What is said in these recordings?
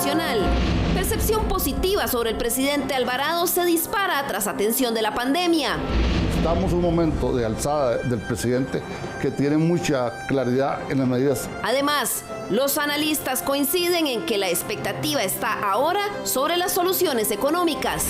nacional. Percepción positiva sobre el presidente Alvarado se dispara tras atención de la pandemia. Estamos en un momento de alzada del presidente que tiene mucha claridad en las medidas. Además, los analistas coinciden en que la expectativa está ahora sobre las soluciones económicas.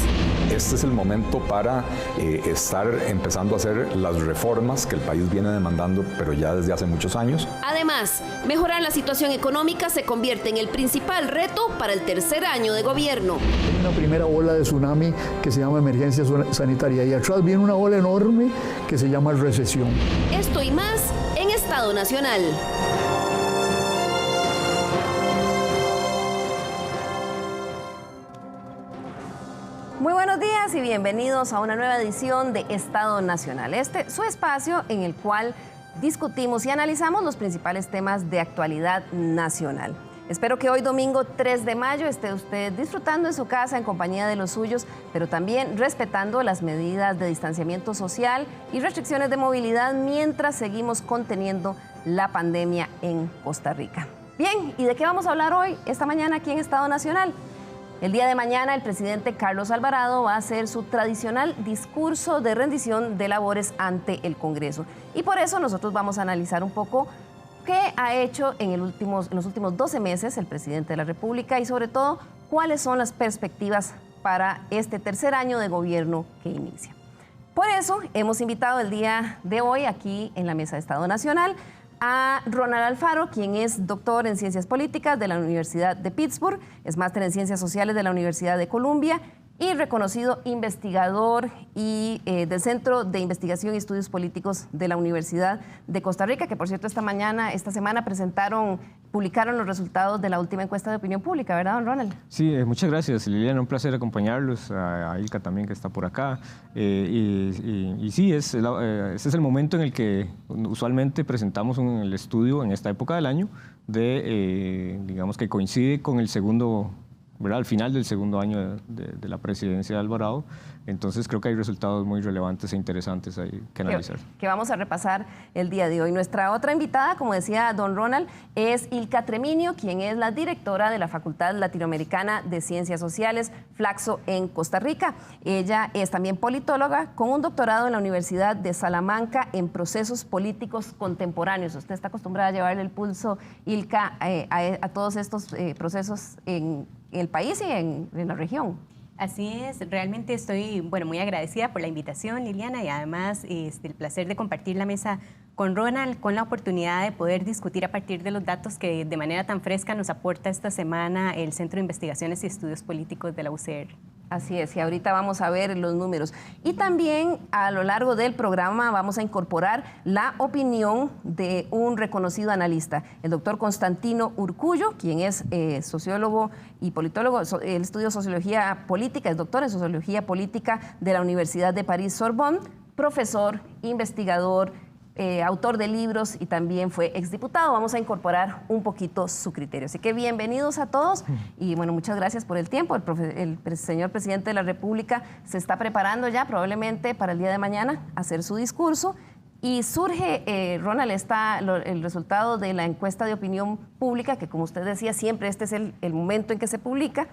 Este es el momento para estar empezando a hacer las reformas que el país viene demandando, pero ya desde hace muchos años. Además, mejorar la situación económica se convierte en el principal reto para el tercer año de gobierno. Hay una primera ola de tsunami que se llama emergencia sanitaria y atrás viene una ola enorme que se llama recesión. Esto y más en Estado Nacional. Muy buenos días y bienvenidos a una nueva edición de Estado Nacional. Su espacio en el cual discutimos y analizamos los principales temas de actualidad nacional. Espero que hoy domingo 3 de mayo esté usted disfrutando en su casa en compañía de los suyos, pero también respetando las medidas de distanciamiento social y restricciones de movilidad mientras seguimos conteniendo la pandemia en Costa Rica. Bien, ¿y de qué vamos a hablar hoy, esta mañana aquí en Estado Nacional? El día de mañana el presidente Carlos Alvarado va a hacer su tradicional discurso de rendición de labores ante el Congreso. Y por eso nosotros vamos a analizar un poco qué ha hecho en los últimos 12 meses el presidente de la República y sobre todo cuáles son las perspectivas para este tercer año de gobierno que inicia. Por eso hemos invitado el día de hoy aquí en la Mesa de Estado Nacional a Ronald Alfaro, quien es doctor en Ciencias Políticas de la Universidad de Pittsburgh, es máster en Ciencias Sociales de la Universidad de Columbia y reconocido investigador y del Centro de Investigación y Estudios Políticos de la Universidad de Costa Rica, que por cierto esta semana publicaron los resultados de la última encuesta de opinión pública, ¿verdad, don Ronald? Sí, muchas gracias, Liliana, un placer acompañarlos, a Ilka también que está por acá. Y sí, este es el momento en el que usualmente presentamos el estudio en esta época del año, digamos que coincide con el segundo, ¿verdad?, al final del segundo año de la presidencia de Alvarado. Entonces creo que hay resultados muy relevantes e interesantes ahí que analizar. Que vamos a repasar el día de hoy. Nuestra otra invitada, como decía don Ronald, es Ilka Treminio, quien es la directora de la Facultad Latinoamericana de Ciencias Sociales, Flaxo, en Costa Rica. Ella es también politóloga con un doctorado en la Universidad de Salamanca en procesos políticos contemporáneos. Usted está acostumbrada a llevarle el pulso, Ilka, a todos estos procesos en el país y en la región. Así es, realmente estoy muy agradecida por la invitación, Liliana, y además el placer de compartir la mesa con Ronald, con la oportunidad de poder discutir a partir de los datos que de manera tan fresca nos aporta esta semana el Centro de Investigaciones y Estudios Políticos de la UCR. Así es, y ahorita vamos a ver los números. Y también a lo largo del programa vamos a incorporar la opinión de un reconocido analista, el doctor Constantino Urcullo, quien es sociólogo y politólogo. Él estudió sociología política, es doctor en sociología política de la Universidad de París-Sorbonne, profesor, investigador, autor de libros y también fue exdiputado. Vamos a incorporar un poquito su criterio. Así que bienvenidos a todos y bueno, muchas gracias por el tiempo. El señor presidente de la República se está preparando ya probablemente para el día de mañana hacer su discurso y surge, Ronald, el resultado de la encuesta de opinión pública, que como usted decía, siempre este es el momento en que se publica.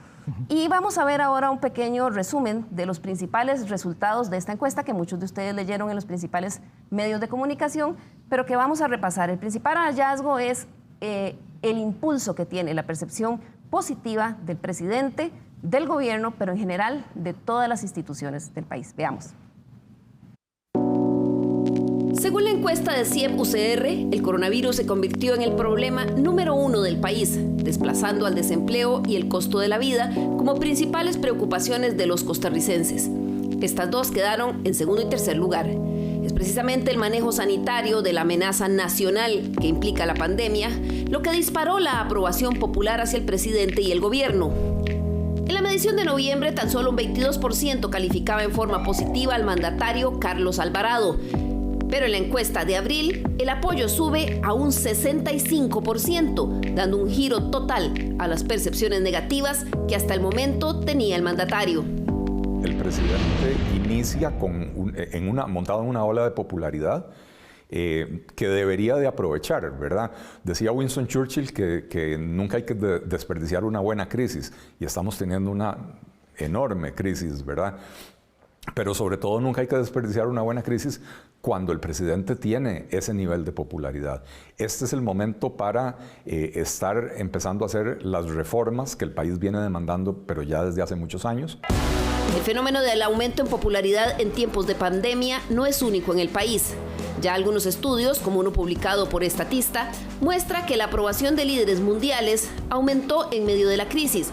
Y vamos a ver ahora un pequeño resumen de los principales resultados de esta encuesta que muchos de ustedes leyeron en los principales medios de comunicación, pero que vamos a repasar. El principal hallazgo es el impulso que tiene la percepción positiva del presidente, del gobierno, pero en general de todas las instituciones del país. Veamos. Según la encuesta de CIEP-UCR, el coronavirus se convirtió en el problema número 1 del país, desplazando al desempleo y el costo de la vida como principales preocupaciones de los costarricenses. Estas dos quedaron en segundo y tercer lugar. Es precisamente el manejo sanitario de la amenaza nacional que implica la pandemia lo que disparó la aprobación popular hacia el presidente y el gobierno. En la medición de noviembre, tan solo un 22% calificaba en forma positiva al mandatario Carlos Alvarado. Pero en la encuesta de abril, el apoyo sube a un 65%, dando un giro total a las percepciones negativas que hasta el momento tenía el mandatario. El presidente inicia montado en una ola de popularidad que debería de aprovechar, ¿verdad? Decía Winston Churchill que nunca hay que desperdiciar una buena crisis, y estamos teniendo una enorme crisis, ¿verdad? Pero sobre todo nunca hay que desperdiciar una buena crisis cuando el presidente tiene ese nivel de popularidad. Este es el momento para estar empezando a hacer las reformas que el país viene demandando, pero ya desde hace muchos años. El fenómeno del aumento en popularidad en tiempos de pandemia no es único en el país. Ya algunos estudios, como uno publicado por Statista, muestra que la aprobación de líderes mundiales aumentó en medio de la crisis.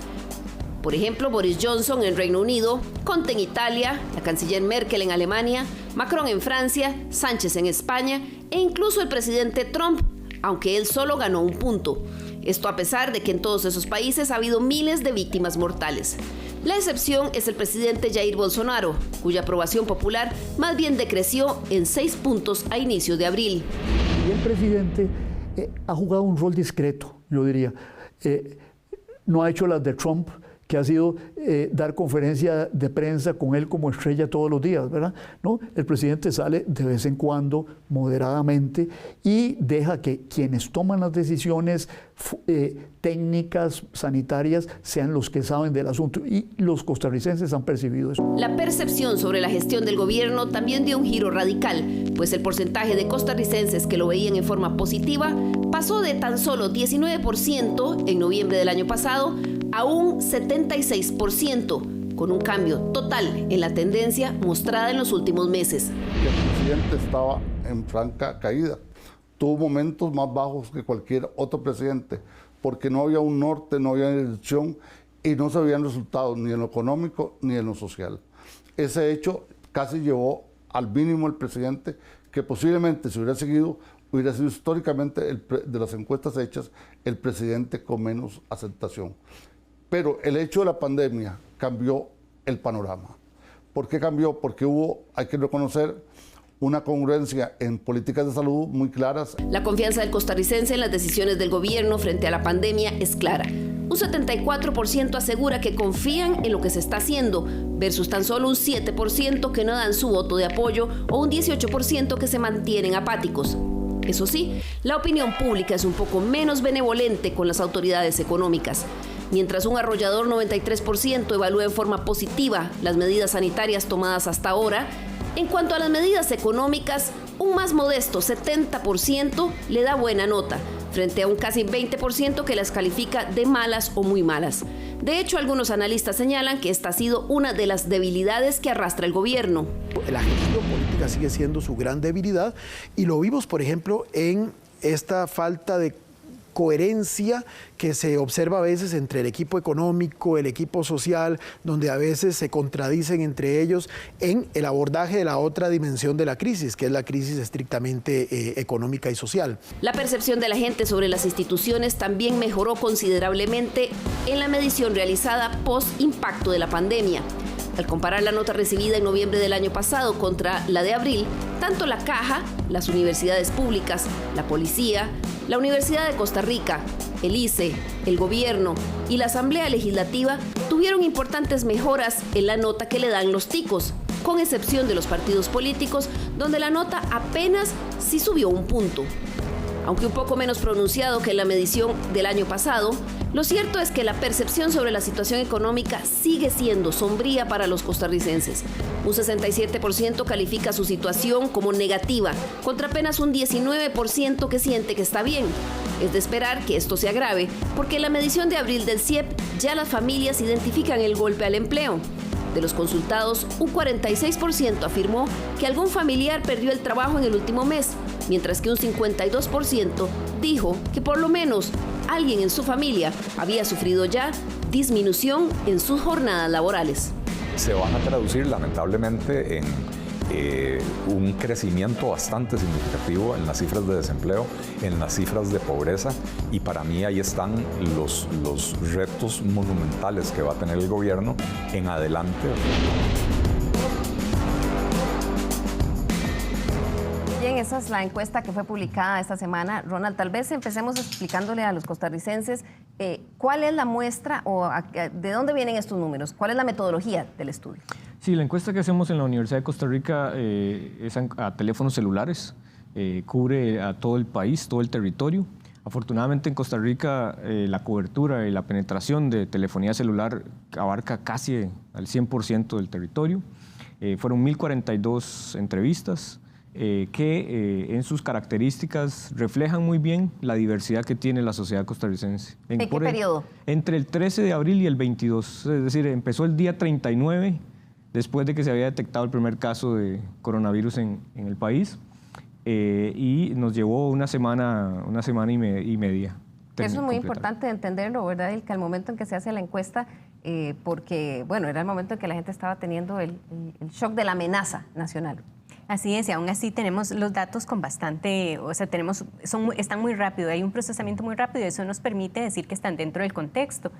Por ejemplo, Boris Johnson en Reino Unido, Conte en Italia, la canciller Merkel en Alemania, Macron en Francia, Sánchez en España e incluso el presidente Trump, aunque él solo ganó un punto. Esto a pesar de que en todos esos países ha habido miles de víctimas mortales. La excepción es el presidente Jair Bolsonaro, cuya aprobación popular más bien decreció en 6 puntos a inicio de abril. Y el presidente ha jugado un rol discreto, yo diría. No ha hecho las de Trump, que ha sido dar conferencia de prensa con él como estrella todos los días, ¿verdad? No, el presidente sale de vez en cuando, moderadamente, y deja que quienes toman las decisiones técnicas, sanitarias, sean los que saben del asunto, y los costarricenses han percibido eso. La percepción sobre la gestión del gobierno también dio un giro radical, pues el porcentaje de costarricenses que lo veían en forma positiva pasó de tan solo 19% en noviembre del año pasado a un 76%, con un cambio total en la tendencia mostrada en los últimos meses. El presidente estaba en franca caída. Tuvo momentos más bajos que cualquier otro presidente, porque no había un norte, no había dirección y no se veían resultados ni en lo económico ni en lo social. Ese hecho casi llevó al mínimo el presidente, que posiblemente si hubiera seguido, hubiera sido históricamente, de las encuestas hechas, el presidente con menos aceptación. Pero el hecho de la pandemia cambió el panorama. ¿Por qué cambió? Porque hubo, hay que reconocer, una congruencia en políticas de salud muy claras. La confianza del costarricense en las decisiones del gobierno frente a la pandemia es clara. Un 74% asegura que confían en lo que se está haciendo, versus tan solo un 7% que no dan su voto de apoyo o un 18% que se mantienen apáticos. Eso sí, la opinión pública es un poco menos benevolente con las autoridades económicas. Mientras un arrollador 93% evalúa en forma positiva las medidas sanitarias tomadas hasta ahora, en cuanto a las medidas económicas, un más modesto 70% le da buena nota, frente a un casi 20% que las califica de malas o muy malas. De hecho, algunos analistas señalan que esta ha sido una de las debilidades que arrastra el gobierno. La gestión política sigue siendo su gran debilidad, y lo vimos, por ejemplo, en esta falta de coherencia que se observa a veces entre el equipo económico, el equipo social, donde a veces se contradicen entre ellos en el abordaje de la otra dimensión de la crisis, que es la crisis estrictamente económica y social. La percepción de la gente sobre las instituciones también mejoró considerablemente en la medición realizada post-impacto de la pandemia. Al comparar la nota recibida en noviembre del año pasado contra la de abril, tanto la Caja, las universidades públicas, la policía, la Universidad de Costa Rica, el ICE, el gobierno y la Asamblea Legislativa tuvieron importantes mejoras en la nota que le dan los ticos, con excepción de los partidos políticos, donde la nota apenas sí subió un punto. Aunque un poco menos pronunciado que en la medición del año pasado, lo cierto es que la percepción sobre la situación económica sigue siendo sombría para los costarricenses. Un 67% califica su situación como negativa, contra apenas un 19% que siente que está bien. Es de esperar que esto se agrave, porque en la medición de abril del CIEP ya las familias identifican el golpe al empleo. De los consultados, un 46% afirmó que algún familiar perdió el trabajo en el último mes, mientras que un 52% dijo que por lo menos alguien en su familia había sufrido ya disminución en sus jornadas laborales. Se van a traducir lamentablemente en un crecimiento bastante significativo en las cifras de desempleo, en las cifras de pobreza, y para mí ahí están los retos monumentales que va a tener el gobierno en adelante. Bien, esa es la encuesta que fue publicada esta semana. Ronald, tal vez empecemos explicándole a los costarricenses cuál es la muestra o de dónde vienen estos números, cuál es la metodología del estudio. Sí, la encuesta que hacemos en la Universidad de Costa Rica es a teléfonos celulares. cubre a todo el país, todo el territorio. Afortunadamente en Costa Rica la cobertura y la penetración de telefonía celular abarca casi al 100% del territorio. Fueron 1.042 entrevistas que en sus características reflejan muy bien la diversidad que tiene la sociedad costarricense. ¿En qué periodo? Entre el 13 de abril y el 22, es decir, empezó el día 39 después de que se había detectado el primer caso de coronavirus en el país. Y nos llevó una semana y media. Eso es muy importante entenderlo, ¿verdad, Ilka? Al momento en que se hace la encuesta, porque, bueno, era el momento en que la gente estaba teniendo el shock de la amenaza nacional. Así es, y aún así tenemos los datos con bastante, o sea, están muy rápido, hay un procesamiento muy rápido y eso nos permite decir que están dentro del contexto.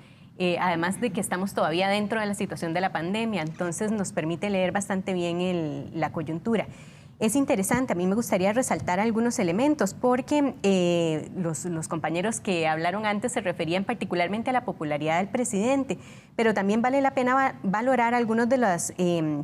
Además de que estamos todavía dentro de la situación de la pandemia, entonces nos permite leer bastante bien la coyuntura. Es interesante, a mí me gustaría resaltar algunos elementos porque los compañeros que hablaron antes se referían particularmente a la popularidad del presidente, pero también vale la pena valorar algunas de las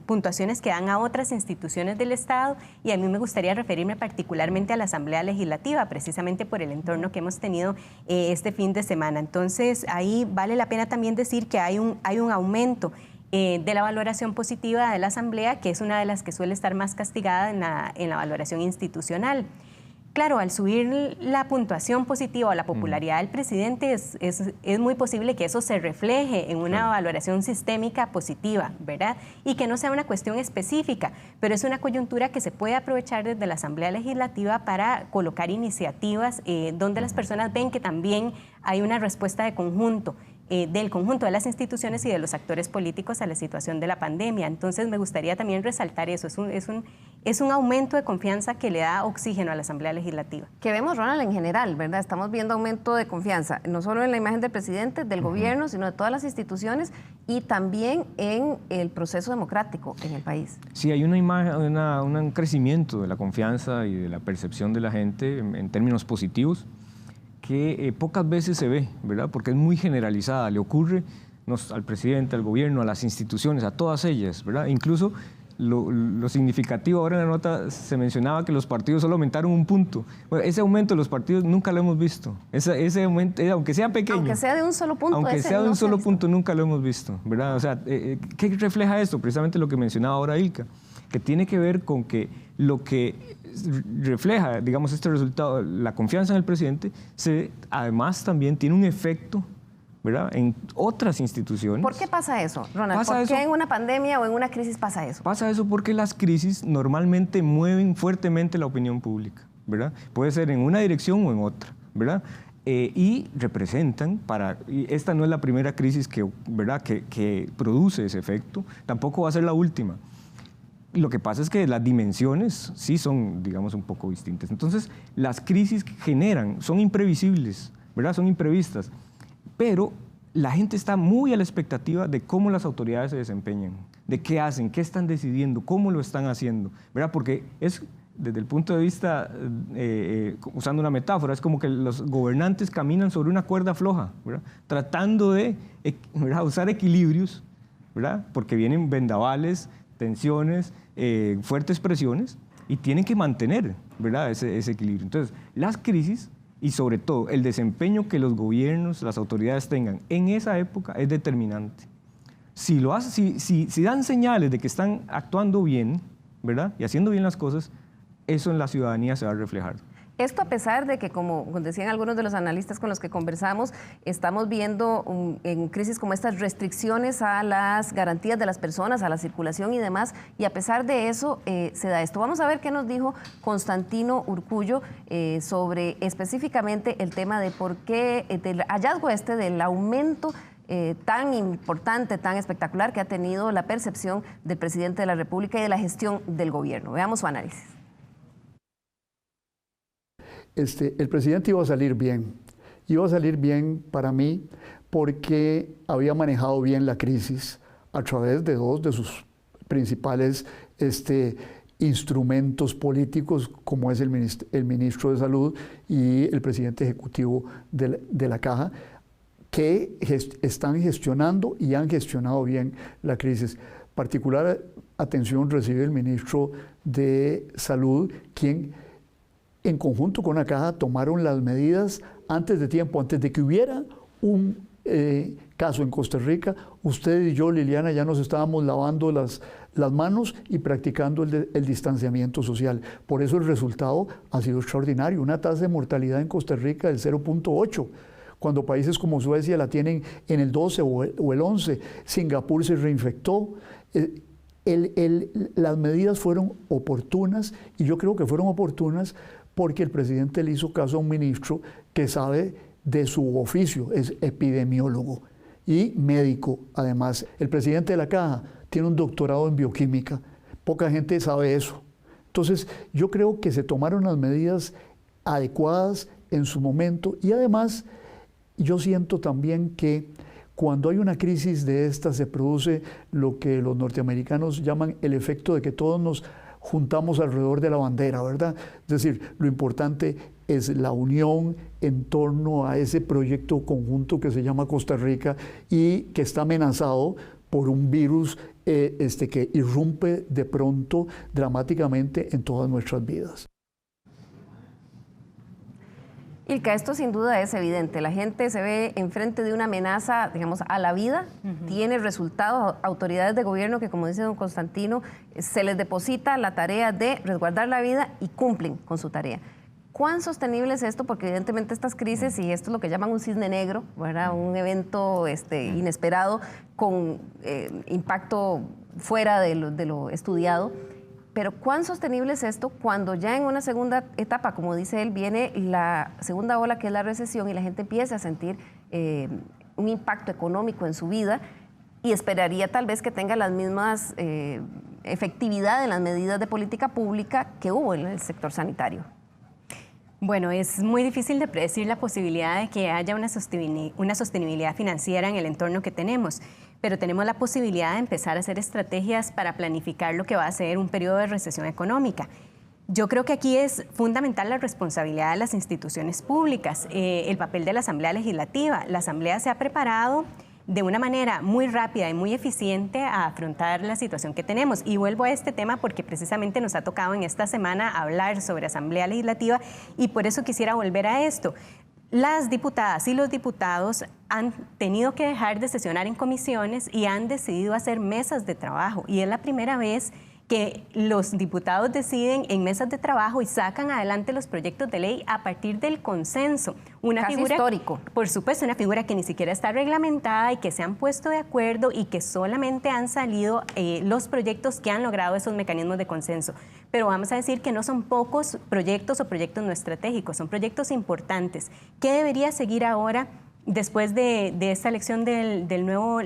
puntuaciones que dan a otras instituciones del Estado y a mí me gustaría referirme particularmente a la Asamblea Legislativa, precisamente por el entorno que hemos tenido este fin de semana. Entonces, ahí vale la pena también decir que hay un aumento de la valoración positiva de la Asamblea, que es una de las que suele estar más castigada en la valoración institucional. Claro, al subir la puntuación positiva o la popularidad del presidente, es muy posible que eso se refleje en una valoración sistémica positiva, ¿verdad? Y que no sea una cuestión específica, pero es una coyuntura que se puede aprovechar desde la Asamblea Legislativa para colocar iniciativas donde las personas ven que también hay una respuesta de conjunto, del conjunto de las instituciones y de los actores políticos a la situación de la pandemia. Entonces me gustaría también resaltar eso, es un aumento de confianza que le da oxígeno a la Asamblea Legislativa. Que vemos, Ronald, en general, ¿verdad? Estamos viendo aumento de confianza, no solo en la imagen del presidente, del gobierno, sino de todas las instituciones y también en el proceso democrático en el país. Sí, hay una imagen, un crecimiento de la confianza y de la percepción de la gente en términos positivos, que pocas veces se ve, ¿verdad? Porque es muy generalizada, le ocurre al presidente, al gobierno, a las instituciones, a todas ellas, ¿verdad? Incluso lo significativo, ahora en la nota se mencionaba que los partidos solo aumentaron un punto. Bueno, ese aumento de los partidos nunca lo hemos visto. Ese aumento, aunque sea pequeño. Aunque sea de un solo punto. Aunque sea de un solo punto, nunca lo hemos visto, ¿verdad? O sea, ¿qué refleja esto? Precisamente lo que mencionaba ahora Ilka, que tiene que ver con que lo que refleja, digamos, este resultado, la confianza en el presidente, además también tiene un efecto, ¿verdad?, en otras instituciones. ¿Por qué pasa eso, Ronald? ¿Por qué en una pandemia o en una crisis pasa eso? Pasa eso porque las crisis normalmente mueven fuertemente la opinión pública, ¿verdad? Puede ser en una dirección o en otra, ¿verdad? Y representan, y esta no es la primera crisis ¿verdad?, que produce ese efecto, tampoco va a ser la última. Lo que pasa es que las dimensiones sí son, digamos, un poco distintas. Entonces, las crisis que generan son imprevisibles, ¿verdad? Son imprevistas. Pero la gente está muy a la expectativa de cómo las autoridades se desempeñan, de qué hacen, qué están decidiendo, cómo lo están haciendo, ¿verdad? Porque es, desde el punto de vista, usando una metáfora, es como que los gobernantes caminan sobre una cuerda floja, ¿verdad? Tratando de, ¿verdad?, usar equilibrios, ¿verdad? Porque vienen vendavales, tensiones, fuertes presiones y tienen que mantener, ¿verdad?, ese equilibrio. Entonces, las crisis y sobre todo el desempeño que los gobiernos, las autoridades tengan en esa época es determinante. Si dan señales de que están actuando bien, ¿verdad?, y haciendo bien las cosas, eso en la ciudadanía se va a reflejar. Esto a pesar de que, como decían algunos de los analistas con los que conversamos, estamos viendo en crisis como estas restricciones a las garantías de las personas, a la circulación y demás, y a pesar de eso se da esto. Vamos a ver qué nos dijo Constantino Urcullo sobre específicamente el tema de por qué, del hallazgo del aumento tan importante, tan espectacular que ha tenido la percepción del presidente de la República y de la gestión del gobierno. Veamos su análisis. El presidente iba a salir bien para mí porque había manejado bien la crisis a través de dos de sus principales instrumentos políticos, como es el ministro de Salud y el presidente ejecutivo de la Caja, que están gestionando y han gestionado bien la crisis. Particular atención recibe el ministro de Salud, quien en conjunto con la Caja, tomaron las medidas antes de tiempo, antes de que hubiera un caso en Costa Rica. Usted y yo, Liliana, ya nos estábamos lavando las manos y practicando el distanciamiento social. Por eso el resultado ha sido extraordinario. Una tasa de mortalidad en Costa Rica del 0.8, cuando países como Suecia la tienen en el 12 o el 11. Singapur se reinfectó. Las medidas fueron oportunas, y yo creo que fueron oportunas porque el presidente le hizo caso a un ministro que sabe de su oficio, es epidemiólogo y médico. Además, el presidente de la Caja tiene un doctorado en bioquímica. Poca gente sabe eso. Entonces, yo creo que se tomaron las medidas adecuadas en su momento, y además yo siento también que cuando hay una crisis de esta se produce lo que los norteamericanos llaman el efecto de que todos nos juntamos alrededor de la bandera, ¿verdad? Es decir, lo importante es la unión en torno a ese proyecto conjunto que se llama Costa Rica y que está amenazado por un virus que irrumpe de pronto dramáticamente en todas nuestras vidas. Ilka, esto sin duda es evidente. La gente se ve enfrente de una amenaza, digamos, a la vida, tiene resultados, autoridades de gobierno que, como dice don Constantino, se les deposita la tarea de resguardar la vida y cumplen con su tarea. ¿Cuán sostenible es esto? Porque evidentemente estas crisis, y esto es lo que llaman un cisne negro, ¿verdad? Un evento inesperado con impacto fuera de lo estudiado. Pero ¿cuán sostenible es esto cuando ya en una segunda etapa, como dice él, viene la segunda ola, que es la recesión, y la gente empieza a sentir un impacto económico en su vida, y esperaría tal vez que tenga las mismas efectividad en las medidas de política pública que hubo en el sector sanitario? Bueno, es muy difícil de predecir la posibilidad de que haya una sostenibilidad financiera en el entorno que tenemos, pero tenemos la posibilidad de empezar a hacer estrategias para planificar lo que va a ser un periodo de recesión económica. Yo creo que aquí es fundamental la responsabilidad de las instituciones públicas, el papel de la Asamblea Legislativa. La Asamblea se ha preparado de una manera muy rápida y muy eficiente a afrontar la situación que tenemos. Y vuelvo a este tema porque precisamente nos ha tocado en esta semana hablar sobre Asamblea Legislativa, y por eso quisiera volver a esto. Las diputadas y los diputados han tenido que dejar de sesionar en comisiones y han decidido hacer mesas de trabajo, y es la primera vez que los diputados deciden en mesas de trabajo y sacan adelante los proyectos de ley a partir del consenso. Una Casi figura histórico. Por supuesto, una figura que ni siquiera está reglamentada y que se han puesto de acuerdo y que solamente han salido los proyectos que han logrado esos mecanismos de consenso. Pero vamos a decir que no son pocos proyectos o proyectos no estratégicos, son proyectos importantes. ¿Qué debería seguir ahora después de esta elección del nuevo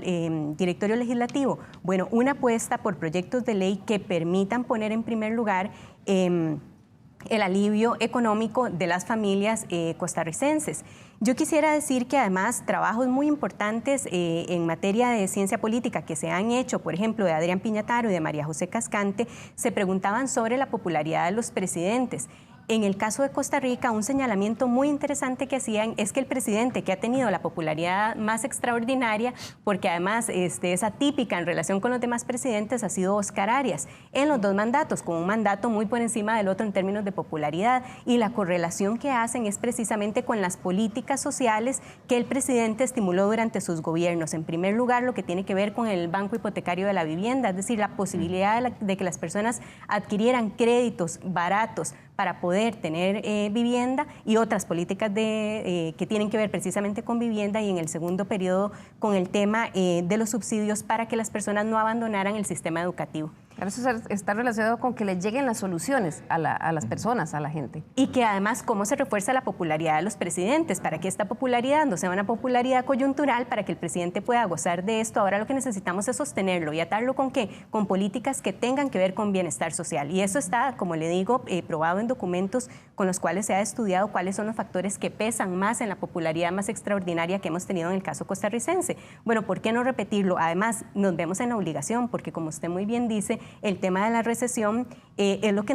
directorio legislativo? Bueno, una apuesta por proyectos de ley que permitan poner en primer lugar el alivio económico de las familias costarricenses. Yo quisiera decir que además trabajos muy importantes en materia de ciencia política que se han hecho, por ejemplo, de Adrián Piñataro y de María José Cascante, se preguntaban sobre la popularidad de los presidentes. En el caso de Costa Rica, un señalamiento muy interesante que hacían es que el presidente, que ha tenido la popularidad más extraordinaria, porque además es atípica en relación con los demás presidentes, ha sido Óscar Arias, en los dos mandatos, con un mandato muy por encima del otro en términos de popularidad. Y la correlación que hacen es precisamente con las políticas sociales que el presidente estimuló durante sus gobiernos. En primer lugar, lo que tiene que ver con el Banco Hipotecario de la Vivienda, es decir, la posibilidad de que las personas adquirieran créditos baratos para poder tener vivienda, y otras políticas que tienen que ver precisamente con vivienda, y en el segundo periodo con el tema de los subsidios para que las personas no abandonaran el sistema educativo. Pero eso está relacionado con que les lleguen las soluciones a las personas, a la gente. Y que además cómo se refuerza la popularidad de los presidentes, para que esta popularidad no sea una popularidad coyuntural, para que el presidente pueda gozar de esto. Ahora lo que necesitamos es sostenerlo y atarlo ¿con qué? Con políticas que tengan que ver con bienestar social. Y eso está, como le digo, probado en documentos con los cuales se ha estudiado cuáles son los factores que pesan más en la popularidad más extraordinaria que hemos tenido en el caso costarricense. Bueno, ¿por qué no repetirlo? Además, nos vemos en la obligación, porque como usted muy bien dice, el tema de la recesión es lo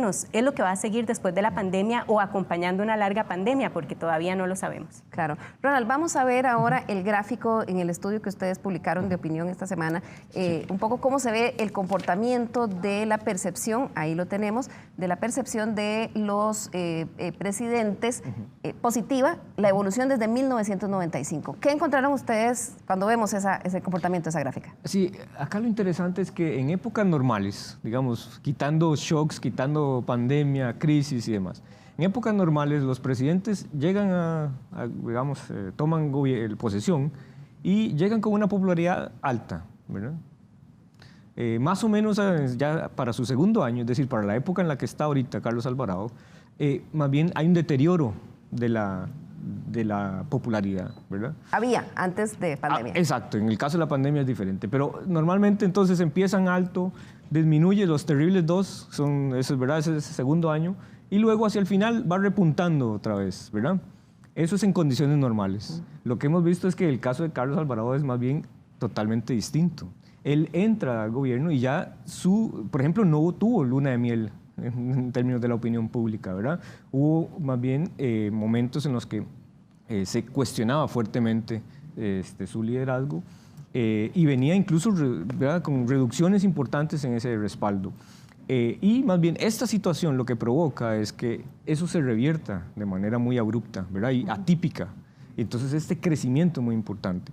que va a seguir después de la pandemia o acompañando una larga pandemia, porque todavía no lo sabemos. Claro. Ronald, vamos a ver ahora el gráfico en el estudio que ustedes publicaron de opinión esta semana, un poco cómo se ve el comportamiento de la percepción, ahí lo tenemos, de la percepción de los presidentes positiva, la evolución desde 1995. ¿Qué encontraron ustedes cuando vemos ese comportamiento, esa gráfica? Sí, acá lo interesante es que en épocas normales, digamos, quitando shocks, quitando pandemia, crisis y demás, en épocas normales los presidentes llegan digamos, toman posesión y llegan con una popularidad alta, ¿verdad? Más o menos ya para su segundo año, es decir, para la época en la que está ahorita Carlos Alvarado, más bien hay un deterioro de la popularidad, ¿verdad? Había antes de pandemia. Exacto, en el caso de la pandemia es diferente, pero normalmente entonces empiezan alto, disminuye los terribles dos, eso es verdad, ese es el segundo año, y luego hacia el final va repuntando otra vez, ¿verdad? Eso es en condiciones normales. Lo que hemos visto es que el caso de Carlos Alvarado es más bien totalmente distinto. Él entra al gobierno y ya por ejemplo, no tuvo luna de miel en términos de la opinión pública, ¿verdad? Hubo más bien momentos en los que se cuestionaba fuertemente su liderazgo y venía incluso, ¿verdad?, con reducciones importantes en ese respaldo. Y más bien esta situación lo que provoca es que eso se revierta de manera muy abrupta, ¿verdad?, y atípica. Entonces este crecimiento muy importante.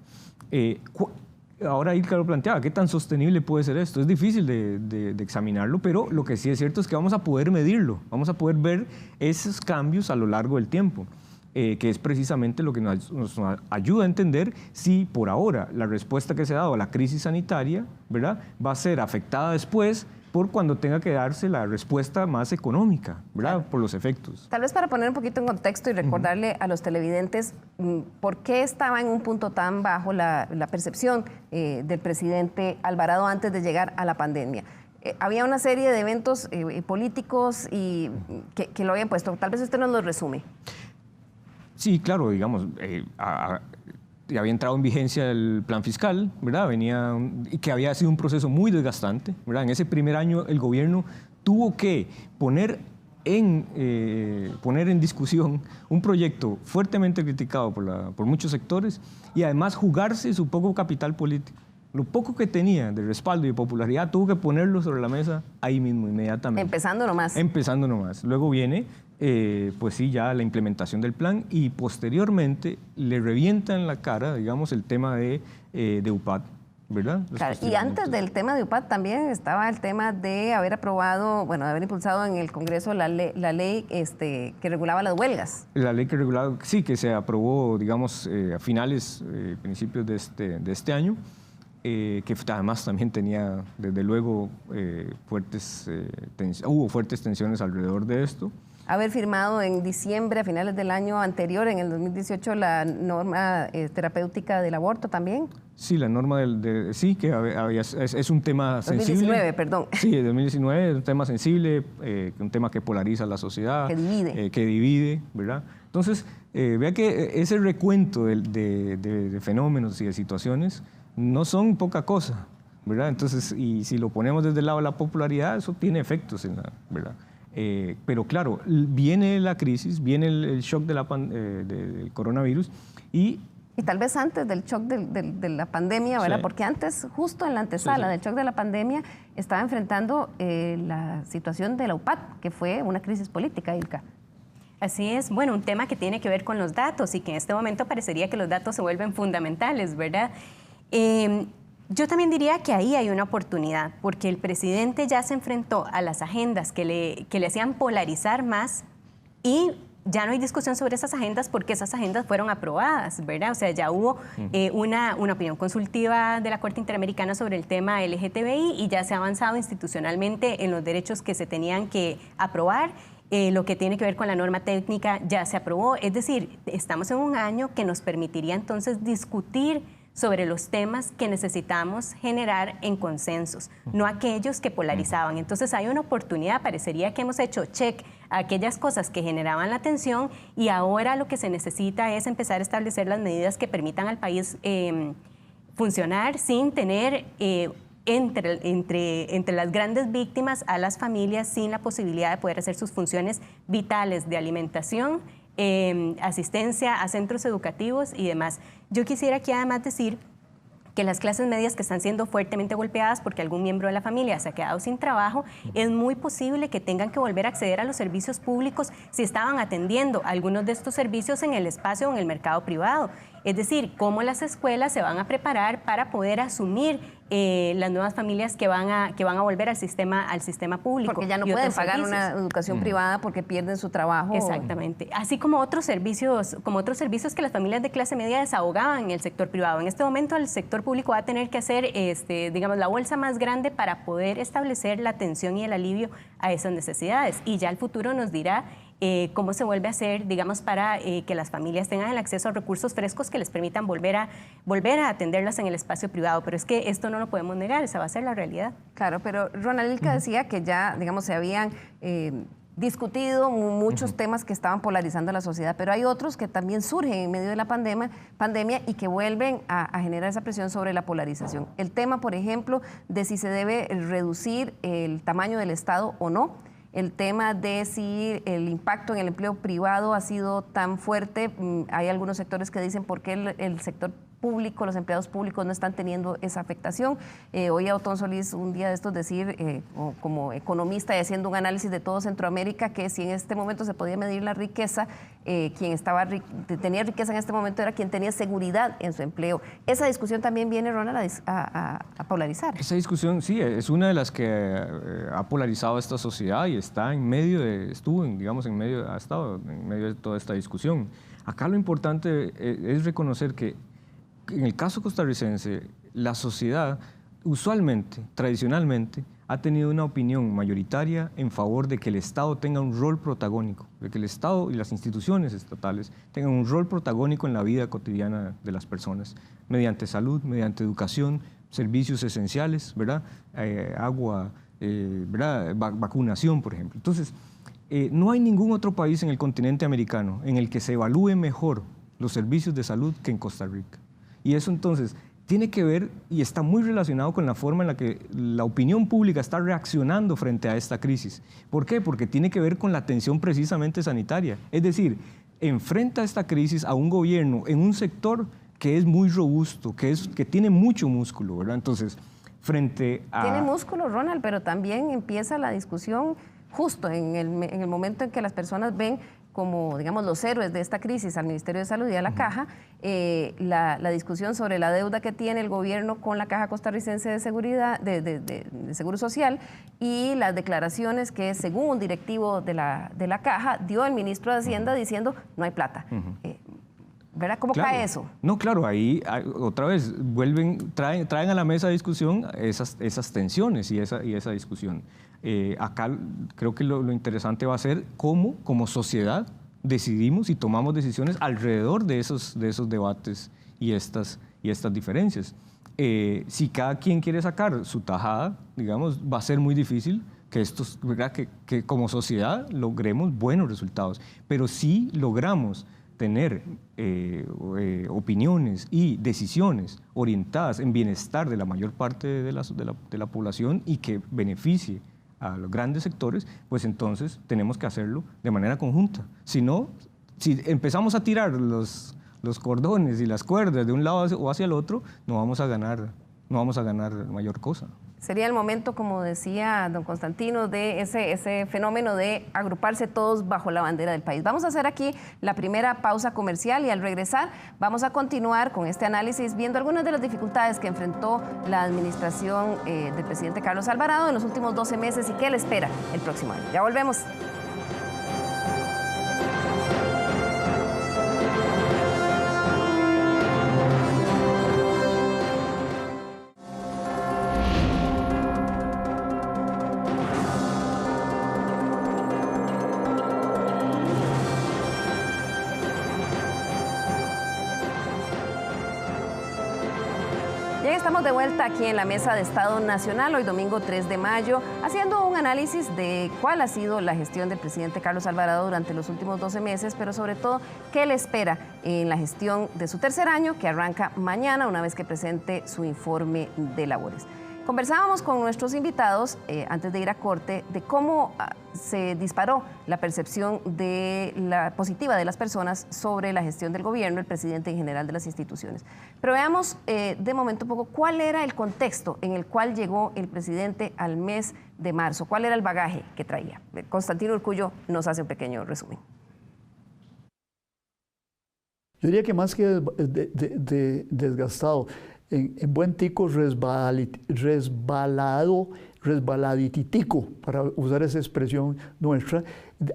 Ahora Ilka lo planteaba, ¿qué tan sostenible puede ser esto? Es difícil de examinarlo, pero lo que sí es cierto es que vamos a poder medirlo, vamos a poder ver esos cambios a lo largo del tiempo, que es precisamente lo que nos ayuda a entender si por ahora la respuesta que se ha dado a la crisis sanitaria, ¿verdad?, va a ser afectada después por cuando tenga que darse la respuesta más económica, ¿verdad?, claro, por los efectos. Tal vez para poner un poquito en contexto y recordarle a los televidentes por qué estaba en un punto tan bajo la percepción del presidente Alvarado antes de llegar a la pandemia. Había una serie de eventos políticos que lo habían puesto. Tal vez usted nos lo resume. Sí, claro, digamos, había entrado en vigencia el plan fiscal, ¿verdad? Y que había sido un proceso muy desgastante, ¿verdad? En ese primer año el gobierno tuvo que poner en discusión un proyecto fuertemente criticado por muchos sectores y además jugarse su poco capital político. Lo poco que tenía de respaldo y de popularidad tuvo que ponerlo sobre la mesa ahí mismo, inmediatamente. Empezando nomás. Empezando nomás. Luego viene, pues sí, ya la implementación del plan y posteriormente le revienta en la cara, digamos, el tema de UPAD, ¿verdad? Claro, y antes del tema de UPAD también estaba el tema de haber aprobado, bueno, de haber impulsado en el Congreso la ley que regulaba las huelgas. La ley que regulaba, sí, que se aprobó, digamos, a finales, principios de este año. Que además también tenía, desde luego, hubo fuertes tensiones alrededor de esto. Haber firmado en diciembre, a finales del año anterior, en el 2018, la norma terapéutica del aborto también. Sí, la norma sí, que es un tema sensible. 2019, perdón. Sí, 2019 es un tema sensible, un tema que polariza la sociedad. Que divide, ¿verdad? Entonces, vea que ese recuento de fenómenos y de situaciones no son poca cosa, ¿verdad? Entonces, y si lo ponemos desde el lado de la popularidad, eso tiene efectos, ¿verdad? Pero claro, viene la crisis, viene el shock del coronavirus y tal vez antes del shock de la pandemia, ¿verdad? Sí. Porque antes, justo en la antesala del shock de la pandemia, estaba enfrentando la situación de la UPAD, que fue una crisis política, Ilka. Así es, bueno, un tema que tiene que ver con los datos y que en este momento parecería que los datos se vuelven fundamentales, ¿verdad? Yo también diría que ahí hay una oportunidad, porque el presidente ya se enfrentó a las agendas que le hacían polarizar más y ya no hay discusión sobre esas agendas porque esas agendas fueron aprobadas, ¿verdad? O sea, ya hubo una opinión consultiva de la Corte Interamericana sobre el tema LGTBI y ya se ha avanzado institucionalmente en los derechos que se tenían que aprobar. Lo que tiene que ver con la norma técnica ya se aprobó. Es decir, estamos en un año que nos permitiría entonces discutir sobre los temas que necesitamos generar en consensos, no aquellos que polarizaban. Entonces hay una oportunidad, parecería que hemos hecho check a aquellas cosas que generaban la tensión y ahora lo que se necesita es empezar a establecer las medidas que permitan al país funcionar sin tener entre las grandes víctimas a las familias sin la posibilidad de poder hacer sus funciones vitales de alimentación, asistencia a centros educativos y demás. Yo quisiera aquí además decir que las clases medias que están siendo fuertemente golpeadas porque algún miembro de la familia se ha quedado sin trabajo, es muy posible que tengan que volver a acceder a los servicios públicos si estaban atendiendo algunos de estos servicios en el espacio o en el mercado privado. Es decir, cómo las escuelas se van a preparar para poder asumir las nuevas familias que van a volver al sistema público. Porque ya no pueden pagar una educación privada porque pierden su trabajo. Exactamente. Así como otros servicios que las familias de clase media desahogaban en el sector privado. En este momento el sector público va a tener que hacer, digamos, la bolsa más grande para poder establecer la atención y el alivio a esas necesidades. Y ya el futuro nos dirá cómo se vuelve a hacer, digamos, para que las familias tengan el acceso a recursos frescos que les permitan volver a atenderlas en el espacio privado. Pero es que esto no lo podemos negar, esa va a ser la realidad. Claro, pero Ronald Ilka decía que ya, digamos, se habían discutido muchos temas que estaban polarizando a la sociedad, pero hay otros que también surgen en medio de la pandemia y que vuelven a generar esa presión sobre la polarización. El tema, por ejemplo, de si se debe reducir el tamaño del Estado o no. El tema de si el impacto en el empleo privado ha sido tan fuerte. Hay algunos sectores que dicen por qué el sector público, los empleados públicos no están teniendo esa afectación. Oí a Otón Solís un día de estos decir, como economista y haciendo un análisis de todo Centroamérica, que si en este momento se podía medir la riqueza, quien tenía riqueza en este momento era quien tenía seguridad en su empleo. Esa discusión también viene, Ronald, a polarizar. Esa discusión, sí, es una de las que ha polarizado esta sociedad y está en medio ha estado en medio de toda esta discusión. Acá lo importante es reconocer que en el caso costarricense, la sociedad usualmente, tradicionalmente, ha tenido una opinión mayoritaria en favor de que el Estado tenga un rol protagónico, de que el Estado y las instituciones estatales tengan un rol protagónico en la vida cotidiana de las personas, mediante salud, mediante educación, servicios esenciales, ¿verdad? Agua, ¿verdad? Vacunación, por ejemplo. Entonces, no hay ningún otro país en el continente americano en el que se evalúe mejor los servicios de salud que en Costa Rica. Y eso entonces tiene que ver y está muy relacionado con la forma en la que la opinión pública está reaccionando frente a esta crisis. ¿Por qué? Porque tiene que ver con la atención precisamente sanitaria. Es decir, enfrenta esta crisis a un gobierno en un sector que es muy robusto, que tiene mucho músculo, ¿verdad? Entonces, frente a... Tiene músculo, Ronald, pero también empieza la discusión justo en el momento en que las personas ven como, digamos, los héroes de esta crisis al Ministerio de Salud y a la Caja, la discusión sobre la deuda que tiene el gobierno con la Caja Costarricense de Seguridad, de Seguro Social, y las declaraciones que, según un directivo de la Caja, dio el ministro de Hacienda diciendo no hay plata. ¿Verdad? ¿Cómo cae eso? No, claro, ahí otra vez traen a la mesa de discusión esas tensiones y esa discusión. Acá creo que lo interesante va a ser cómo, como sociedad, decidimos y tomamos decisiones alrededor de esos debates y estas diferencias. Si cada quien quiere sacar su tajada, digamos, va a ser muy difícil que como sociedad logremos buenos resultados. Pero si logramos tener opiniones y decisiones orientadas en bienestar de la mayor parte de la población y que beneficie a los grandes sectores, pues entonces tenemos que hacerlo de manera conjunta. Si no, si empezamos a tirar los cordones y las cuerdas de un lado o hacia el otro, no vamos a ganar mayor cosa. Sería el momento, como decía don Constantino, de ese fenómeno de agruparse todos bajo la bandera del país. Vamos a hacer aquí la primera pausa comercial y al regresar vamos a continuar con este análisis viendo algunas de las dificultades que enfrentó la administración del presidente Carlos Alvarado en los últimos 12 meses y qué le espera el próximo año. Ya volvemos. Estamos de vuelta aquí en la Mesa de Estado Nacional, hoy domingo 3 de mayo, haciendo un análisis de cuál ha sido la gestión del presidente Carlos Alvarado durante los últimos 12 meses, pero sobre todo, qué le espera en la gestión de su tercer año, que arranca mañana, una vez que presente su informe de labores. Conversábamos con nuestros invitados antes de ir a corte de cómo se disparó la percepción de la positiva de las personas sobre la gestión del gobierno, el presidente en general de las instituciones. Pero veamos de momento un poco cuál era el contexto en el cual llegó el presidente al mes de marzo, cuál era el bagaje que traía. Constantino Urcullo nos hace un pequeño resumen. Yo diría que más que desgastado, en buen tico resbaladitico, para usar esa expresión nuestra,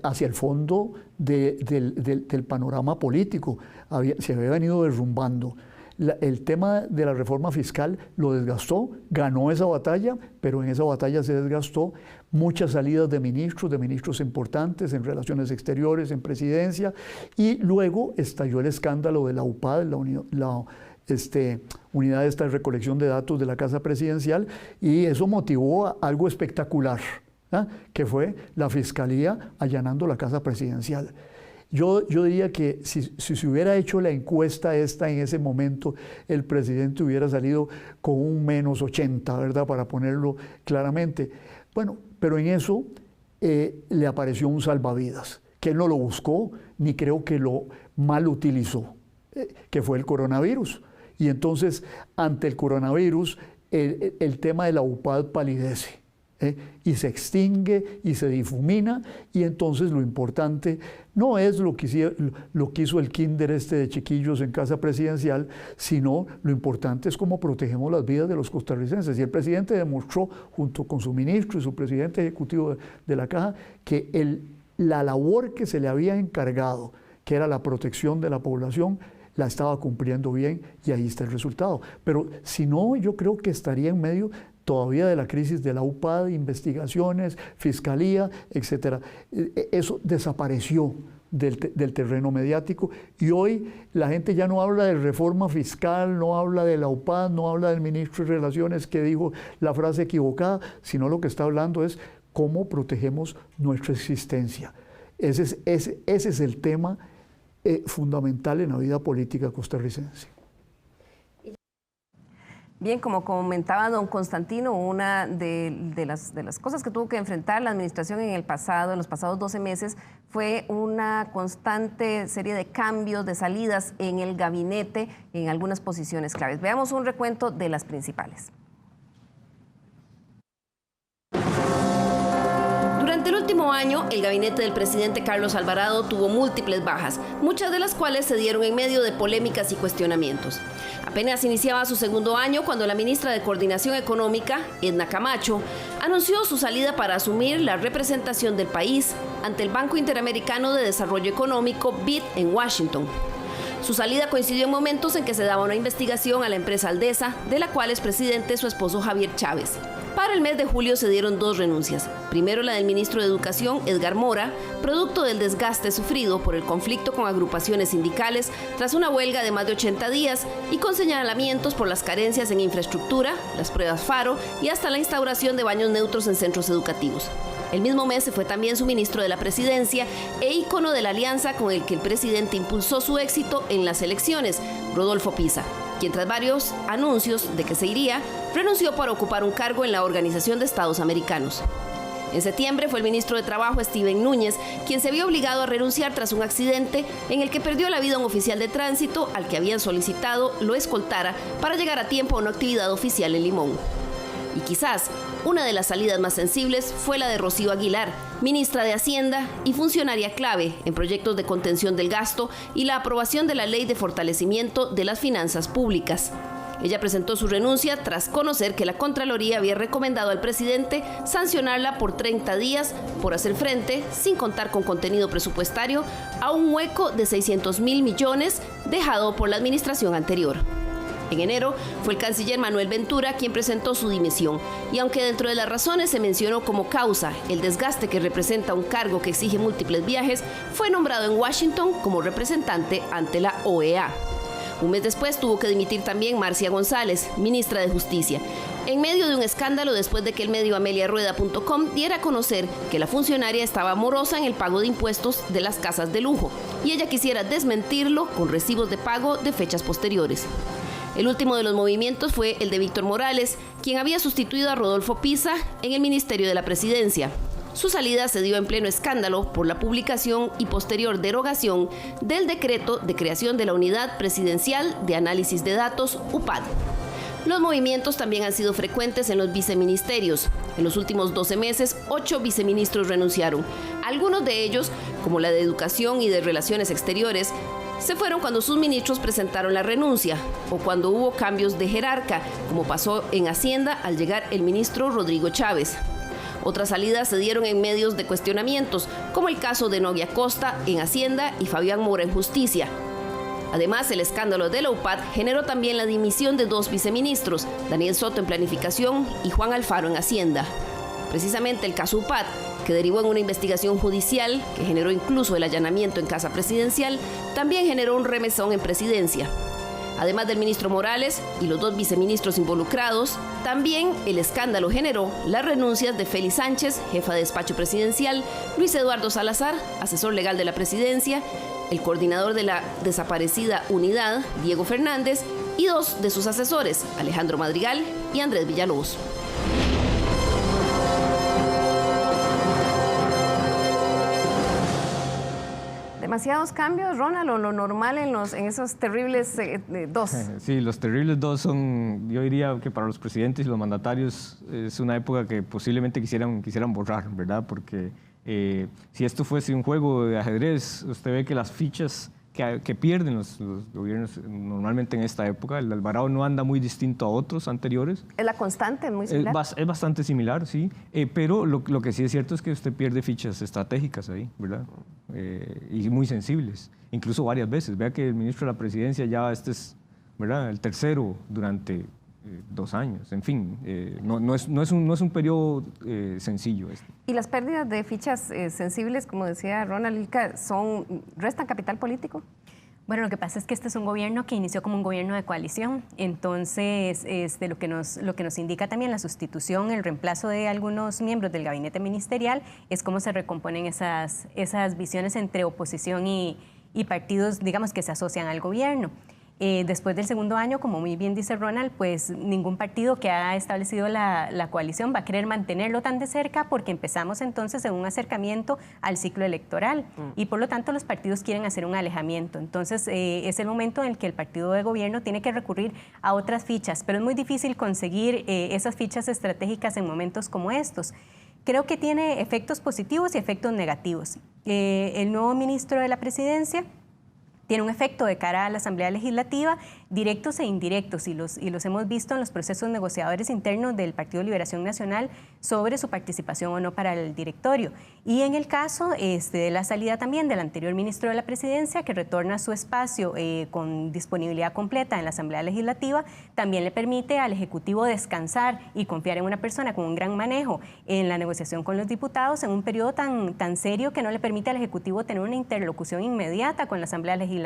hacia el fondo del panorama político. Se había venido derrumbando. El tema de la reforma fiscal lo desgastó, ganó esa batalla, pero en esa batalla se desgastó. Muchas salidas de ministros importantes en relaciones exteriores, en presidencia, y luego estalló el escándalo de la UPAD, unidad de esta recolección de datos de la Casa Presidencial, y eso motivó algo espectacular, que fue la Fiscalía allanando la Casa Presidencial. Yo diría que si se hubiera hecho la encuesta esta en ese momento, el presidente hubiera salido con un menos 80, ¿verdad? Para ponerlo claramente. Bueno, pero en eso le apareció un salvavidas, que él no lo buscó, ni creo que lo mal utilizó, que fue el coronavirus. Y entonces, ante el coronavirus, el tema de la UPAD palidece. Y se extingue y se difumina, y entonces lo importante no es lo que hizo el kinder de chiquillos en Casa Presidencial, sino lo importante es cómo protegemos las vidas de los costarricenses. Y el presidente demostró, junto con su ministro y su presidente ejecutivo de la Caja, que la labor que se le había encargado, que era la protección de la población, la estaba cumpliendo bien, y ahí está el resultado. Pero si no, yo creo que estaría en medio todavía de la crisis de la UPAD, investigaciones, fiscalía, etc. Eso desapareció del terreno mediático, y hoy la gente ya no habla de reforma fiscal, no habla de la UPAD, no habla del ministro de Relaciones que dijo la frase equivocada, sino lo que está hablando es cómo protegemos nuestra existencia. Ese es el tema fundamental en la vida política costarricense. Bien, como comentaba don Constantino, una de las cosas que tuvo que enfrentar la administración en los pasados 12 meses, fue una constante serie de cambios, de salidas en el gabinete, en algunas posiciones claves. Veamos un recuento de las principales. Durante el último año, el gabinete del presidente Carlos Alvarado tuvo múltiples bajas, muchas de las cuales se dieron en medio de polémicas y cuestionamientos. Apenas iniciaba su segundo año cuando la ministra de Coordinación Económica, Edna Camacho, anunció su salida para asumir la representación del país ante el Banco Interamericano de Desarrollo Económico, BID, en Washington. Su salida coincidió en momentos en que se daba una investigación a la empresa Aldesa, de la cual es presidente su esposo Javier Chávez. Para el mes de julio se dieron dos renuncias. Primero la del ministro de Educación, Edgar Mora, producto del desgaste sufrido por el conflicto con agrupaciones sindicales tras una huelga de más de 80 días y con señalamientos por las carencias en infraestructura, las pruebas FARO y hasta la instauración de baños neutros en centros educativos. El mismo mes se fue también su ministro de la Presidencia e ícono de la alianza con el que el presidente impulsó su éxito en las elecciones, Rodolfo Pisa, quien tras varios anuncios de que se iría, renunció para ocupar un cargo en la Organización de Estados Americanos. En septiembre fue el ministro de Trabajo, Steven Núñez, quien se vio obligado a renunciar tras un accidente en el que perdió la vida un oficial de tránsito al que habían solicitado lo escoltara para llegar a tiempo a una actividad oficial en Limón. Y quizás una de las salidas más sensibles fue la de Rocío Aguilar, ministra de Hacienda y funcionaria clave en proyectos de contención del gasto y la aprobación de la Ley de Fortalecimiento de las Finanzas Públicas. Ella presentó su renuncia tras conocer que la Contraloría había recomendado al presidente sancionarla por 30 días por hacer frente, sin contar con contenido presupuestario, a un hueco de 600.000 millones dejado por la administración anterior. En enero fue el canciller Manuel Ventura quien presentó su dimisión, y aunque dentro de las razones se mencionó como causa el desgaste que representa un cargo que exige múltiples viajes, fue nombrado en Washington como representante ante la OEA. Un mes después tuvo que dimitir también Marcia González, ministra de Justicia, en medio de un escándalo después de que el medio ameliarueda.com diera a conocer que la funcionaria estaba morosa en el pago de impuestos de las casas de lujo, y ella quisiera desmentirlo con recibos de pago de fechas posteriores. El último de los movimientos fue el de Víctor Morales, quien había sustituido a Rodolfo Pisa en el Ministerio de la Presidencia. Su salida se dio en pleno escándalo por la publicación y posterior derogación del decreto de creación de la Unidad Presidencial de Análisis de Datos, UPAD. Los movimientos también han sido frecuentes en los viceministerios. En los últimos 12 meses, 8 viceministros renunciaron. Algunos de ellos, como la de Educación y de Relaciones Exteriores, se fueron cuando sus ministros presentaron la renuncia o cuando hubo cambios de jerarca, como pasó en Hacienda al llegar el ministro Rodrigo Chávez. Otras salidas se dieron en medios de cuestionamientos, como el caso de Novia Costa en Hacienda y Fabián Mora en Justicia. Además, el escándalo de la UPAD generó también la dimisión de 2 viceministros, Daniel Soto en Planificación y Juan Alfaro en Hacienda. Precisamente el caso UPAD, que derivó en una investigación judicial que generó incluso el allanamiento en Casa Presidencial, también generó un remesón en Presidencia. Además del ministro Morales y los 2 viceministros involucrados, también el escándalo generó las renuncias de Félix Sánchez, jefa de despacho presidencial, Luis Eduardo Salazar, asesor legal de la presidencia, el coordinador de la desaparecida unidad, Diego Fernández, y 2 de sus asesores, Alejandro Madrigal y Andrés Villalobos. Demasiados cambios, Ronald, o lo normal en esos terribles 2. Sí, los terribles 2 son, yo diría que para los presidentes y los mandatarios es una época que posiblemente quisieran borrar, ¿verdad? Porque si esto fuese un juego de ajedrez, usted ve que las fichas que pierden los gobiernos normalmente en esta época, el Alvarado no anda muy distinto a otros anteriores. ¿Es la constante muy similar? Es bastante similar, sí, pero lo que sí es cierto es que usted pierde fichas estratégicas ahí, ¿verdad? Y muy sensibles, incluso varias veces. Vea que el ministro de la Presidencia ya es, ¿verdad?, el tercero durante 2 años. En fin, no es un periodo sencillo. ¿Y las pérdidas de fichas sensibles, como decía Ronald Ilka, restan capital político? Bueno, lo que pasa es que este es un gobierno que inició como un gobierno de coalición, entonces lo que nos indica también la sustitución, el reemplazo de algunos miembros del gabinete ministerial es cómo se recomponen esas visiones entre oposición y partidos, digamos, que se asocian al gobierno. Después del segundo año, como muy bien dice Ronald, pues ningún partido que ha establecido la coalición va a querer mantenerlo tan de cerca porque empezamos entonces en un acercamiento al ciclo electoral y por lo tanto los partidos quieren hacer un alejamiento. Entonces es el momento en el que el partido de gobierno tiene que recurrir a otras fichas, pero es muy difícil conseguir esas fichas estratégicas en momentos como estos. Creo que tiene efectos positivos y efectos negativos. El nuevo ministro de la Presidencia tiene un efecto de cara a la Asamblea Legislativa, directos e indirectos, y los hemos visto en los procesos negociadores internos del Partido de Liberación Nacional sobre su participación o no para el directorio. Y en el caso de la salida también del anterior ministro de la Presidencia, que retorna a su espacio con disponibilidad completa en la Asamblea Legislativa, también le permite al Ejecutivo descansar y confiar en una persona con un gran manejo en la negociación con los diputados en un periodo tan serio que no le permite al Ejecutivo tener una interlocución inmediata con la Asamblea Legislativa.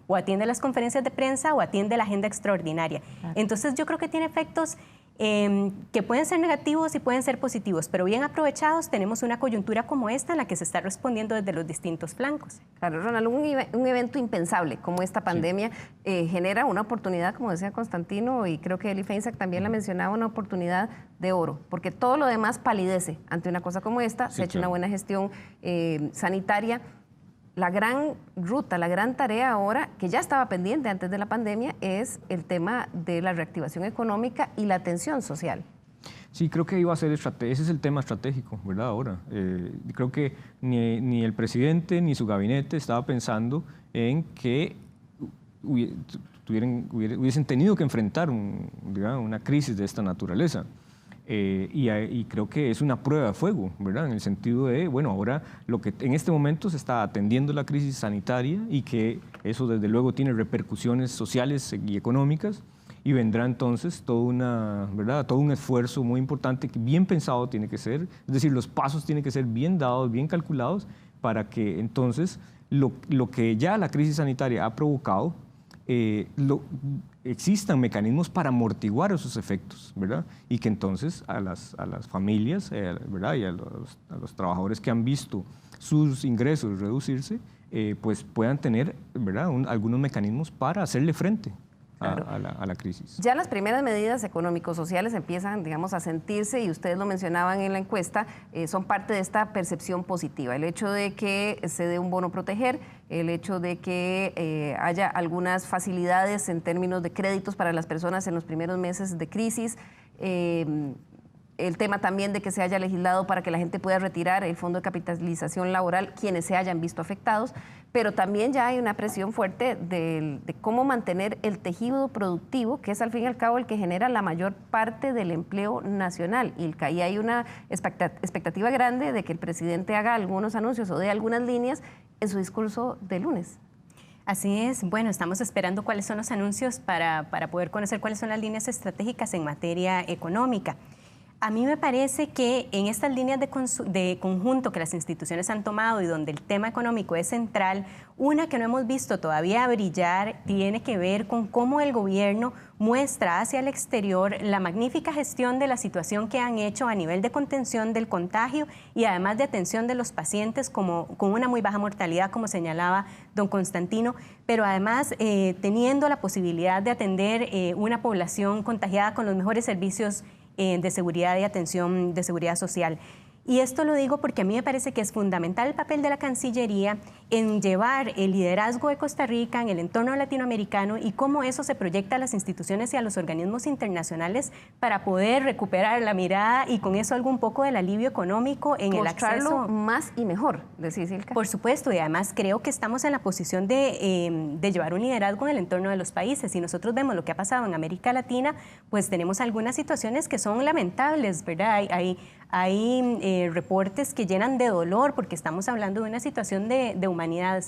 O atiende las conferencias de prensa o atiende la agenda extraordinaria. Claro. Entonces yo creo que tiene efectos que pueden ser negativos y pueden ser positivos, pero bien aprovechados tenemos una coyuntura como esta en la que se está respondiendo desde los distintos flancos. Claro, Ronald, un evento impensable como esta pandemia genera una oportunidad, como decía Constantino, y creo que Eli Feinsack también la mencionaba, una oportunidad de oro, porque todo lo demás palidece ante una cosa como esta, se ha hecho una buena gestión sanitaria. La gran ruta, la gran tarea ahora, que ya estaba pendiente antes de la pandemia, es el tema de la reactivación económica y la atención social. Sí, creo que iba a ser ese es el tema estratégico, ¿verdad? Ahora, creo que ni el presidente ni su gabinete estaba pensando en que hubiesen tenido que enfrentar una crisis de esta naturaleza. Y creo que es una prueba de fuego, ¿verdad? En el sentido de, bueno, ahora lo que en este momento se está atendiendo la crisis sanitaria y que eso desde luego tiene repercusiones sociales y económicas y vendrá entonces todo un esfuerzo muy importante que bien pensado tiene que ser, es decir, los pasos tienen que ser bien dados, bien calculados para que entonces lo que ya la crisis sanitaria ha provocado existan mecanismos para amortiguar esos efectos, ¿verdad? Y que entonces a las familias, ¿verdad?, y a los trabajadores que han visto sus ingresos reducirse, pues puedan tener, ¿verdad?, algunos mecanismos para hacerle frente a la crisis. Ya las primeras medidas económico-sociales empiezan, digamos, a sentirse, y ustedes lo mencionaban en la encuesta, son parte de esta percepción positiva. El hecho de que se dé un bono proteger, el hecho de que haya algunas facilidades en términos de créditos para las personas en los primeros meses de crisis, el tema también de que se haya legislado para que la gente pueda retirar el fondo de capitalización laboral, quienes se hayan visto afectados, pero también ya hay una presión fuerte de cómo mantener el tejido productivo, que es al fin y al cabo el que genera la mayor parte del empleo nacional. Y ahí hay una expectativa grande de que el presidente haga algunos anuncios o dé algunas líneas en su discurso de lunes. Así es. Bueno, estamos esperando cuáles son los anuncios para poder conocer cuáles son las líneas estratégicas en materia económica. A mí me parece que en estas líneas de conjunto que las instituciones han tomado y donde el tema económico es central, una que no hemos visto todavía brillar tiene que ver con cómo el gobierno muestra hacia el exterior la magnífica gestión de la situación que han hecho a nivel de contención del contagio y además de atención de los pacientes con una muy baja mortalidad, como señalaba don Constantino, pero además teniendo la posibilidad de atender una población contagiada con los mejores servicios de seguridad y atención de seguridad social. Y esto lo digo porque a mí me parece que es fundamental el papel de la Cancillería en llevar el liderazgo de Costa Rica en el entorno latinoamericano y cómo eso se proyecta a las instituciones y a los organismos internacionales para poder recuperar la mirada y con eso algún poco del alivio económico en el acceso. Más y mejor, decís, Ilka. Por supuesto, y además creo que estamos en la posición de llevar un liderazgo en el entorno de los países. Si nosotros vemos lo que ha pasado en América Latina, pues tenemos algunas situaciones que son lamentables, ¿verdad? Hay reportes que llenan de dolor porque estamos hablando de una situación de humanidad.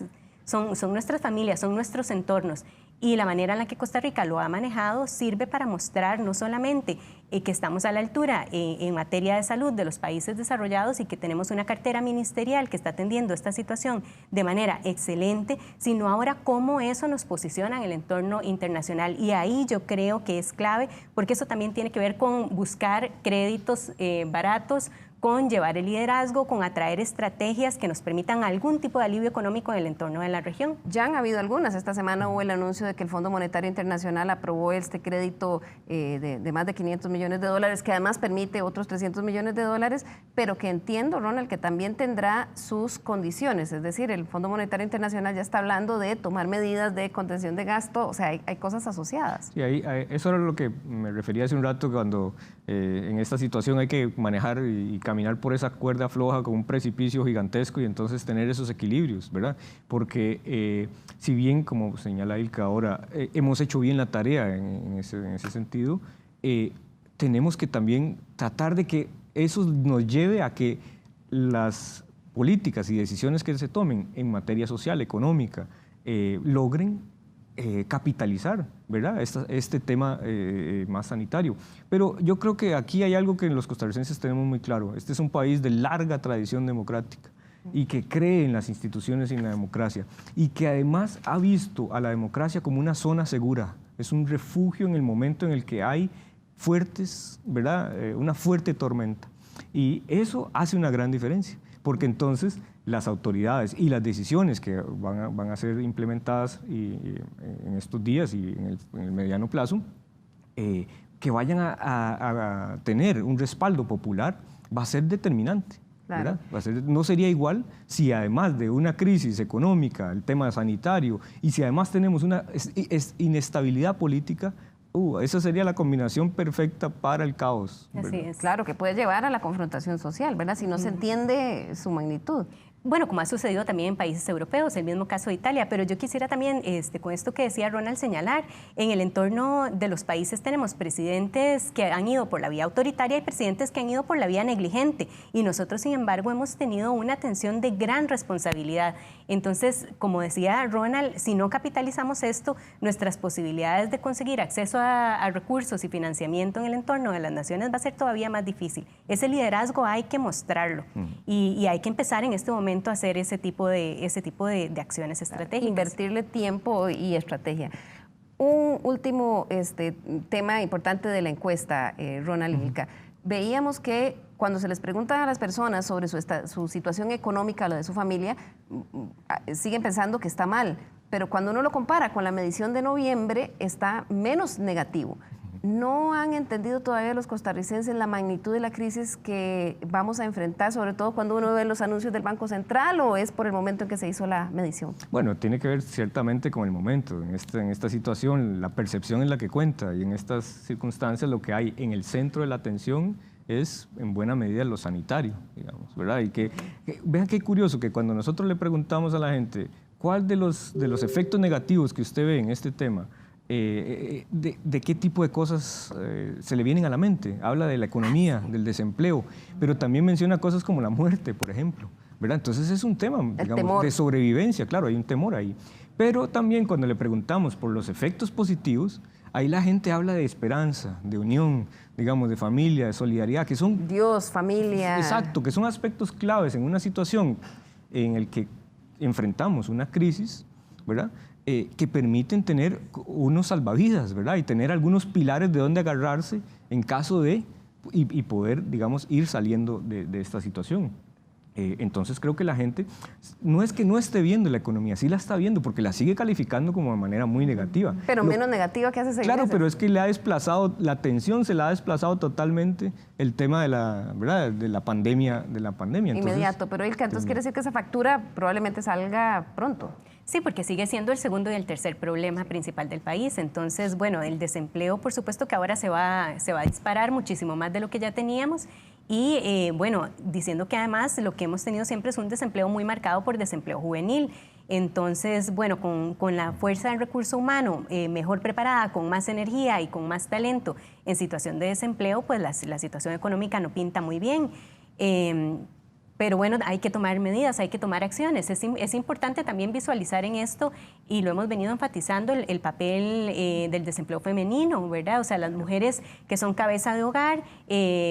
Son nuestras familias, son nuestros entornos. Y la manera en la que Costa Rica lo ha manejado sirve para mostrar no solamente que estamos a la altura en materia de salud de los países desarrollados y que tenemos una cartera ministerial que está atendiendo esta situación de manera excelente, sino ahora cómo eso nos posiciona en el entorno internacional. Y ahí yo creo que es clave, porque eso también tiene que ver con buscar créditos baratos, con llevar el liderazgo, con atraer estrategias que nos permitan algún tipo de alivio económico en el entorno de la región. Ya han habido algunas. Esta semana hubo el anuncio de que el Fondo Monetario Internacional aprobó este crédito de más de 500 millones de dólares, que además permite otros 300 millones de dólares, pero que entiendo, Ronald, que también tendrá sus condiciones. Es decir, el Fondo Monetario Internacional ya está hablando de tomar medidas de contención de gasto, o sea, hay cosas asociadas. Sí, eso era lo que me refería hace un rato, cuando en esta situación hay que manejar y caminar por esa cuerda floja con un precipicio gigantesco y entonces tener esos equilibrios, ¿verdad? Porque si bien, como señala Ilka ahora, hemos hecho bien la tarea en ese sentido, tenemos que también tratar de que eso nos lleve a que las políticas y decisiones que se tomen en materia social, económica, logren capitalizar, ¿verdad? Este tema más sanitario. Pero yo creo que aquí hay algo que los costarricenses tenemos muy claro. Este es un país de larga tradición democrática y que cree en las instituciones y en la democracia y que además ha visto a la democracia como una zona segura. Es un refugio en el momento en el que hay fuertes, ¿verdad? Una fuerte tormenta. Y eso hace una gran diferencia, porque entonces las autoridades y las decisiones que van a ser implementadas en estos días y en el mediano plazo, que vayan a tener un respaldo popular, va a ser determinante. Claro. No sería igual si además de una crisis económica, el tema sanitario, y si además tenemos una inestabilidad política, esa sería la combinación perfecta para el caos. Así es. Claro, que puede llevar a la confrontación social, ¿verdad? Si no se entiende su magnitud. Bueno, como ha sucedido también en países europeos, el mismo caso de Italia, pero yo quisiera también, con esto que decía Ronald, señalar, en el entorno de los países tenemos presidentes que han ido por la vía autoritaria y presidentes que han ido por la vía negligente, y nosotros, sin embargo, hemos tenido una atención de gran responsabilidad. Entonces, como decía Ronald, si no capitalizamos esto, nuestras posibilidades de conseguir acceso a recursos y financiamiento en el entorno de las naciones va a ser todavía más difícil. Ese liderazgo hay que mostrarlo y hay que empezar en este momento a hacer ese tipo de acciones estratégicas. Invertirle tiempo y estrategia. Un último tema importante de la encuesta, Ronald Ilka. Veíamos que cuando se les pregunta a las personas sobre su situación económica, la de su familia, siguen pensando que está mal. pero cuando uno lo compara con la medición de noviembre, está menos negativo. ¿No han entendido todavía los costarricenses la magnitud de la crisis que vamos a enfrentar, sobre todo cuando uno ve los anuncios del Banco Central, o es por el momento en que se hizo la medición? Bueno, tiene que ver ciertamente con el momento. En esta situación, la percepción es la que cuenta, y en estas circunstancias lo que hay en el centro de la atención es en buena medida lo sanitario, digamos, ¿verdad? Y vean qué curioso que cuando nosotros le preguntamos a la gente cuál de los efectos negativos que usted ve en este tema, de qué tipo de cosas se le vienen a la mente. Habla de la economía, del desempleo, pero también menciona cosas como la muerte, por ejemplo, ¿verdad? Entonces es un tema, digamos, de sobrevivencia, claro, hay un temor ahí. Pero también cuando le preguntamos por los efectos positivos, ahí la gente habla de esperanza, de unión, digamos, de familia, de solidaridad, que son... Dios, familia... Exacto, que son aspectos claves en una situación en la que enfrentamos una crisis, ¿verdad?, que permiten tener unos salvavidas, ¿verdad?, y tener algunos pilares de donde agarrarse en caso de, y poder, digamos, ir saliendo de esta situación. Entonces creo que la gente no es que no esté viendo la economía, sí la está viendo, porque la sigue calificando como de manera muy negativa. Pero menos negativa que hace 6 meses. Claro, pero es que le ha desplazado, la atención se la ha desplazado totalmente el tema de la, ¿verdad?, de la pandemia. Entonces, inmediato, pero Ilka, entonces quiere decir que esa factura probablemente salga pronto. Sí, porque sigue siendo el segundo y el tercer problema principal del país. Entonces, bueno, el desempleo, por supuesto que ahora se va a disparar muchísimo más de lo que ya teníamos. Y, bueno, diciendo que además lo que hemos tenido siempre es un desempleo muy marcado por desempleo juvenil. Entonces, bueno, con la fuerza del recurso humano mejor preparada, con más energía y con más talento en situación de desempleo, pues la situación económica no pinta muy bien. Pero bueno, hay que tomar medidas, hay que tomar acciones. Es importante también visualizar en esto, y lo hemos venido enfatizando, el papel del desempleo femenino, ¿verdad? O sea, las mujeres que son cabeza de hogar,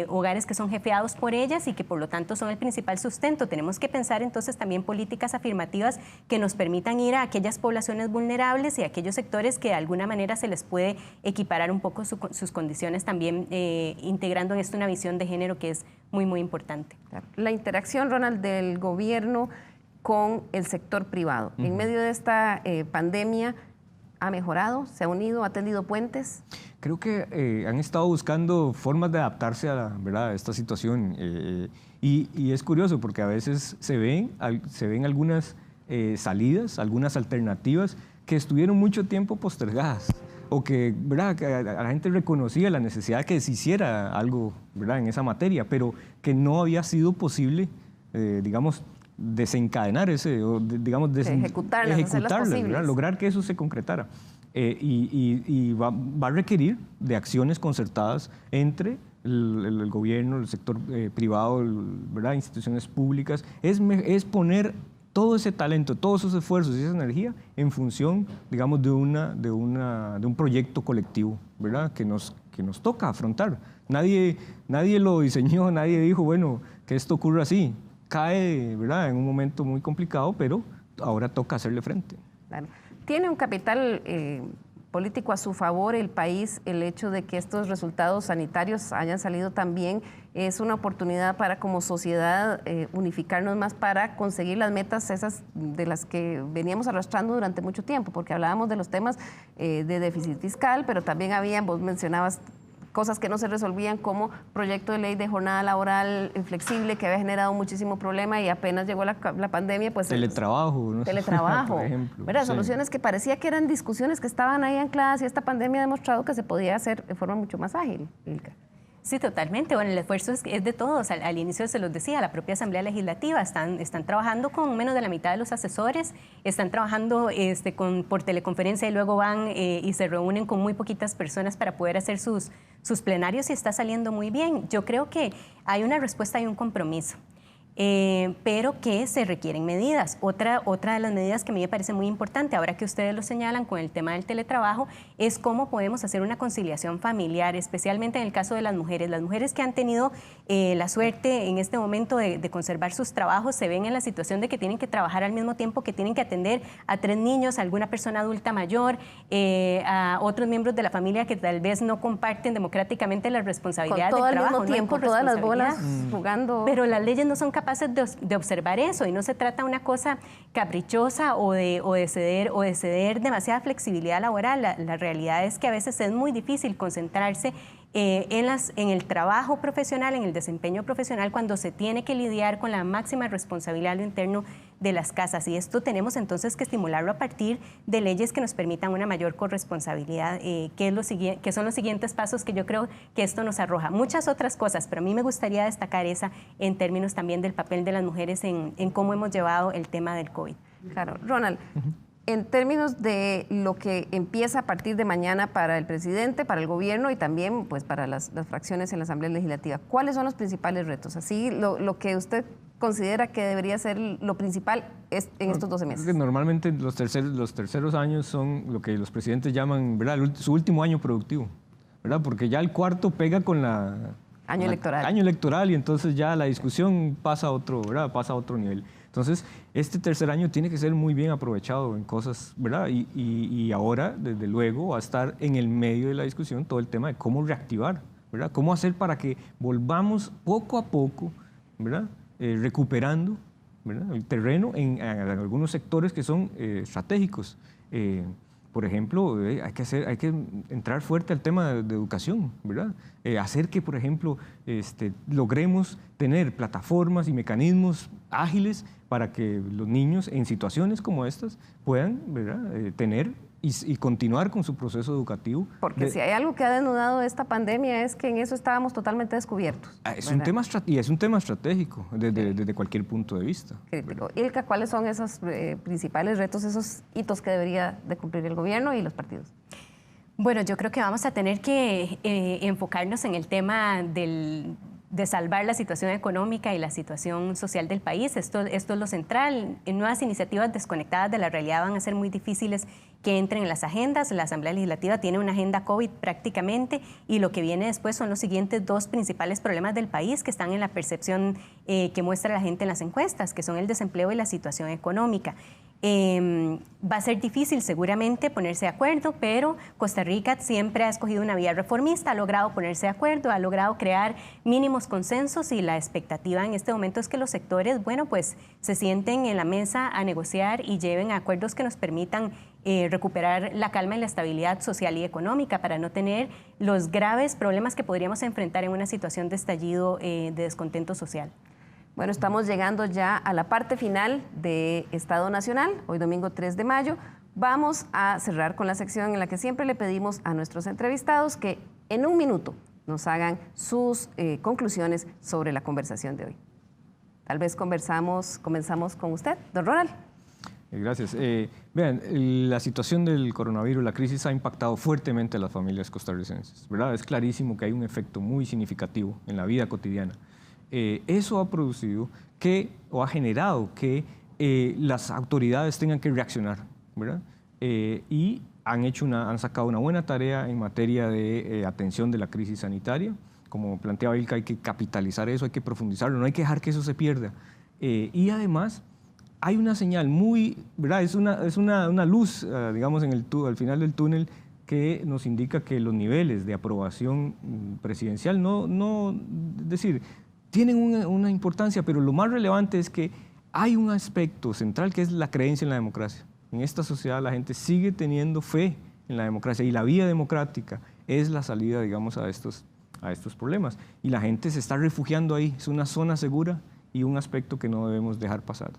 hogares que son jefeados por ellas y que por lo tanto son el principal sustento. Tenemos que pensar entonces también políticas afirmativas que nos permitan ir a aquellas poblaciones vulnerables y a aquellos sectores que de alguna manera se les puede equiparar un poco sus condiciones también, integrando en esto una visión de género que es muy, muy importante. La interacción, Ronald, del gobierno con el sector privado. En medio de esta pandemia, ¿ha mejorado? ¿Se ha unido? ¿Ha tendido puentes? Creo que han estado buscando formas de adaptarse a esta situación. Y es curioso porque a veces se ven algunas salidas, algunas alternativas que estuvieron mucho tiempo postergadas, o que, ¿verdad?, que a la gente reconocía la necesidad de que se hiciera algo, ¿verdad?, en esa materia, pero que no había sido posible, digamos, desencadenar ejecutarlas, ¿verdad?, lograr que eso se concretara. Y va a requerir de acciones concertadas entre el gobierno, el sector privado, ¿verdad?, instituciones públicas. Es poner todo ese talento, todos esos esfuerzos y esa energía en función, digamos, de un proyecto colectivo, ¿verdad?, que nos toca afrontar. Nadie lo diseñó, nadie dijo, bueno, que esto ocurra así. Cae, ¿verdad?, en un momento muy complicado, pero ahora toca hacerle frente. Claro. Tiene un capital político a su favor el país, el hecho de que estos resultados sanitarios hayan salido tan bien. Es una oportunidad para, como sociedad, unificarnos más para conseguir las metas esas de las que veníamos arrastrando durante mucho tiempo, porque hablábamos de los temas de déficit fiscal, pero también vos mencionabas cosas que no se resolvían, como proyecto de ley de jornada laboral flexible, que había generado muchísimo problema, y apenas llegó la pandemia, pues... Teletrabajo, ¿no? Teletrabajo, por ejemplo. ¿verdad? Sí. Soluciones que parecía que eran discusiones que estaban ahí ancladas, y esta pandemia ha demostrado que se podía hacer de forma mucho más ágil, Ilka. Sí, totalmente. Bueno, el esfuerzo es de todos. Al inicio se los decía, la propia Asamblea Legislativa están trabajando con menos de la mitad de los asesores, están trabajando por teleconferencia, y luego van y se reúnen con muy poquitas personas para poder hacer sus plenarios, y está saliendo muy bien. Yo creo que hay una respuesta y un compromiso. Pero que se requieren medidas. Otra de las medidas que a mí me parece muy importante, ahora que ustedes lo señalan con el tema del teletrabajo, es cómo podemos hacer una conciliación familiar, especialmente en el caso de las mujeres que han tenido la suerte en este momento de conservar sus trabajos, se ven en la situación de que tienen que trabajar al mismo tiempo que tienen que atender a 3 niños, a alguna persona adulta mayor, a otros miembros de la familia que tal vez no comparten democráticamente las responsabilidades del trabajo. Al mismo tiempo, todas las bolas jugando. Pero las leyes no son capaces capaces de observar eso, y no se trata de una cosa caprichosa o de ceder demasiada flexibilidad laboral. La realidad es que a veces es muy difícil concentrarse en el trabajo profesional, en el desempeño profesional, cuando se tiene que lidiar con la máxima responsabilidad a lo interno de las casas. Y esto tenemos entonces que estimularlo a partir de leyes que nos permitan una mayor corresponsabilidad, que son los siguientes pasos que yo creo que esto nos arroja. Muchas otras cosas, pero a mí me gustaría destacar esa en términos también del papel de las mujeres en cómo hemos llevado el tema del COVID. Claro. Ronald, en términos de lo que empieza a partir de mañana para el presidente, para el gobierno y también pues, para las fracciones en la Asamblea Legislativa, ¿cuáles son los principales retos? Así, lo que usted considera que debería ser lo principal en estos 12 meses. Normalmente los terceros años son lo que los presidentes llaman, ¿verdad?, su último año productivo, ¿verdad? Porque ya el cuarto pega con año electoral. Año electoral, y entonces ya la discusión pasa a otro, ¿verdad?, pasa a otro nivel. Entonces, este tercer año tiene que ser muy bien aprovechado en cosas, ¿verdad? Y ahora, desde luego, va a estar en el medio de la discusión todo el tema de cómo reactivar, ¿verdad? Cómo hacer para que volvamos poco a poco, ¿verdad?, recuperando, ¿verdad?, el terreno en algunos sectores que son estratégicos. Por ejemplo, hay que entrar fuerte al tema de educación, ¿verdad? Hacer que, por ejemplo, logremos tener plataformas y mecanismos ágiles para que los niños en situaciones como estas puedan, ¿verdad?, tener y continuar con su proceso educativo. Porque si hay algo que ha denudado esta pandemia es que en eso estábamos totalmente descubiertos. Es un tema estratégico desde cualquier punto de vista. Crítico. Ilka, ¿cuáles son esos principales retos, esos hitos que debería de cumplir el gobierno y los partidos? Bueno, yo creo que vamos a tener que enfocarnos en el tema de salvar la situación económica y la situación social del país. Esto es lo central. Nuevas iniciativas desconectadas de la realidad van a ser muy difíciles que entren en las agendas. La Asamblea Legislativa tiene una agenda COVID prácticamente, y lo que viene después son los siguientes dos principales problemas del país que están en la percepción que muestra la gente en las encuestas, que son el desempleo y la situación económica. Va a ser difícil seguramente ponerse de acuerdo, pero Costa Rica siempre ha escogido una vía reformista, ha logrado ponerse de acuerdo, ha logrado crear mínimos consensos, y la expectativa en este momento es que los sectores, bueno, pues se sienten en la mesa a negociar y lleven a acuerdos que nos permitan recuperar la calma y la estabilidad social y económica para no tener los graves problemas que podríamos enfrentar en una situación de estallido de descontento social. Bueno, estamos llegando ya a la parte final de Estado Nacional, hoy domingo 3 de mayo. Vamos a cerrar con la sección en la que siempre le pedimos a nuestros entrevistados que en un minuto nos hagan sus conclusiones sobre la conversación de hoy. Tal vez comenzamos con usted, don Ronald. Gracias. Vean, la situación del coronavirus, la crisis ha impactado fuertemente a las familias costarricenses, ¿verdad? Es clarísimo que hay un efecto muy significativo en la vida cotidiana. Eso ha producido o ha generado que las autoridades tengan que reaccionar, ¿verdad? Y han sacado una buena tarea en materia de atención de la crisis sanitaria. Como planteaba Ilka, hay que capitalizar eso, hay que profundizarlo, no hay que dejar que eso se pierda. Y además, hay una señal ¿verdad? Es una luz, digamos, al final del túnel, que nos indica que los niveles de aprobación presidencial es decir, tienen una importancia, pero lo más relevante es que hay un aspecto central que es la creencia en la democracia. En esta sociedad la gente sigue teniendo fe en la democracia, y la vía democrática es la salida, digamos, a estos problemas. Y la gente se está refugiando ahí, es una zona segura y un aspecto que no debemos dejar pasar.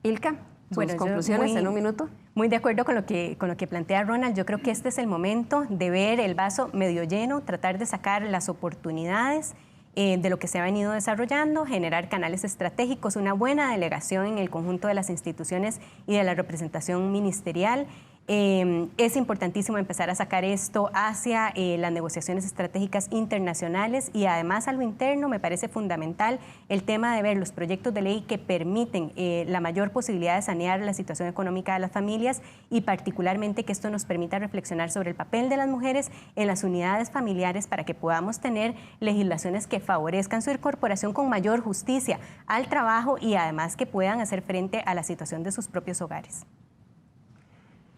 Ilka, sus conclusiones en un minuto. Muy de acuerdo con lo que plantea Ronald. Yo creo que este es el momento de ver el vaso medio lleno, tratar de sacar las oportunidades de lo que se ha venido desarrollando, generar canales estratégicos, una buena delegación en el conjunto de las instituciones y de la representación ministerial. Es importantísimo empezar a sacar esto hacia las negociaciones estratégicas internacionales, y además a lo interno me parece fundamental el tema de ver los proyectos de ley que permiten la mayor posibilidad de sanear la situación económica de las familias, y particularmente que esto nos permita reflexionar sobre el papel de las mujeres en las unidades familiares para que podamos tener legislaciones que favorezcan su incorporación con mayor justicia al trabajo, y además que puedan hacer frente a la situación de sus propios hogares.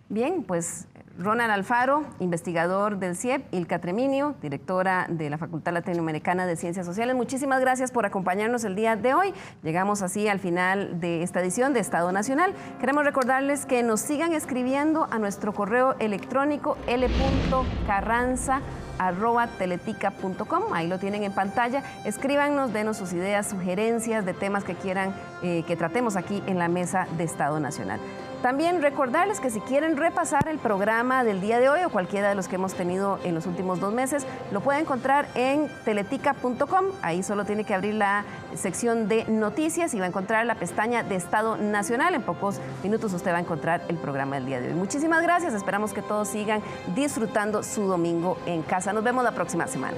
Bien, pues Ronald Alfaro, investigador del CIEP, Ilka Treminio, directora de la Facultad Latinoamericana de Ciencias Sociales. Muchísimas gracias por acompañarnos el día de hoy. Llegamos así al final de esta edición de Estado Nacional. Queremos recordarles que nos sigan escribiendo a nuestro correo electrónico l.carranza@teletica.com. Ahí lo tienen en pantalla. Escríbanos, denos sus ideas, sugerencias de temas que quieran que tratemos aquí en la mesa de Estado Nacional. También recordarles que si quieren repasar el programa del día de hoy o cualquiera de los que hemos tenido en los últimos 2 meses, lo puede encontrar en teletica.com. Ahí solo tiene que abrir la sección de noticias y va a encontrar la pestaña de Estado Nacional. En pocos minutos usted va a encontrar el programa del día de hoy. Muchísimas gracias. Esperamos que todos sigan disfrutando su domingo en casa. Nos vemos la próxima semana.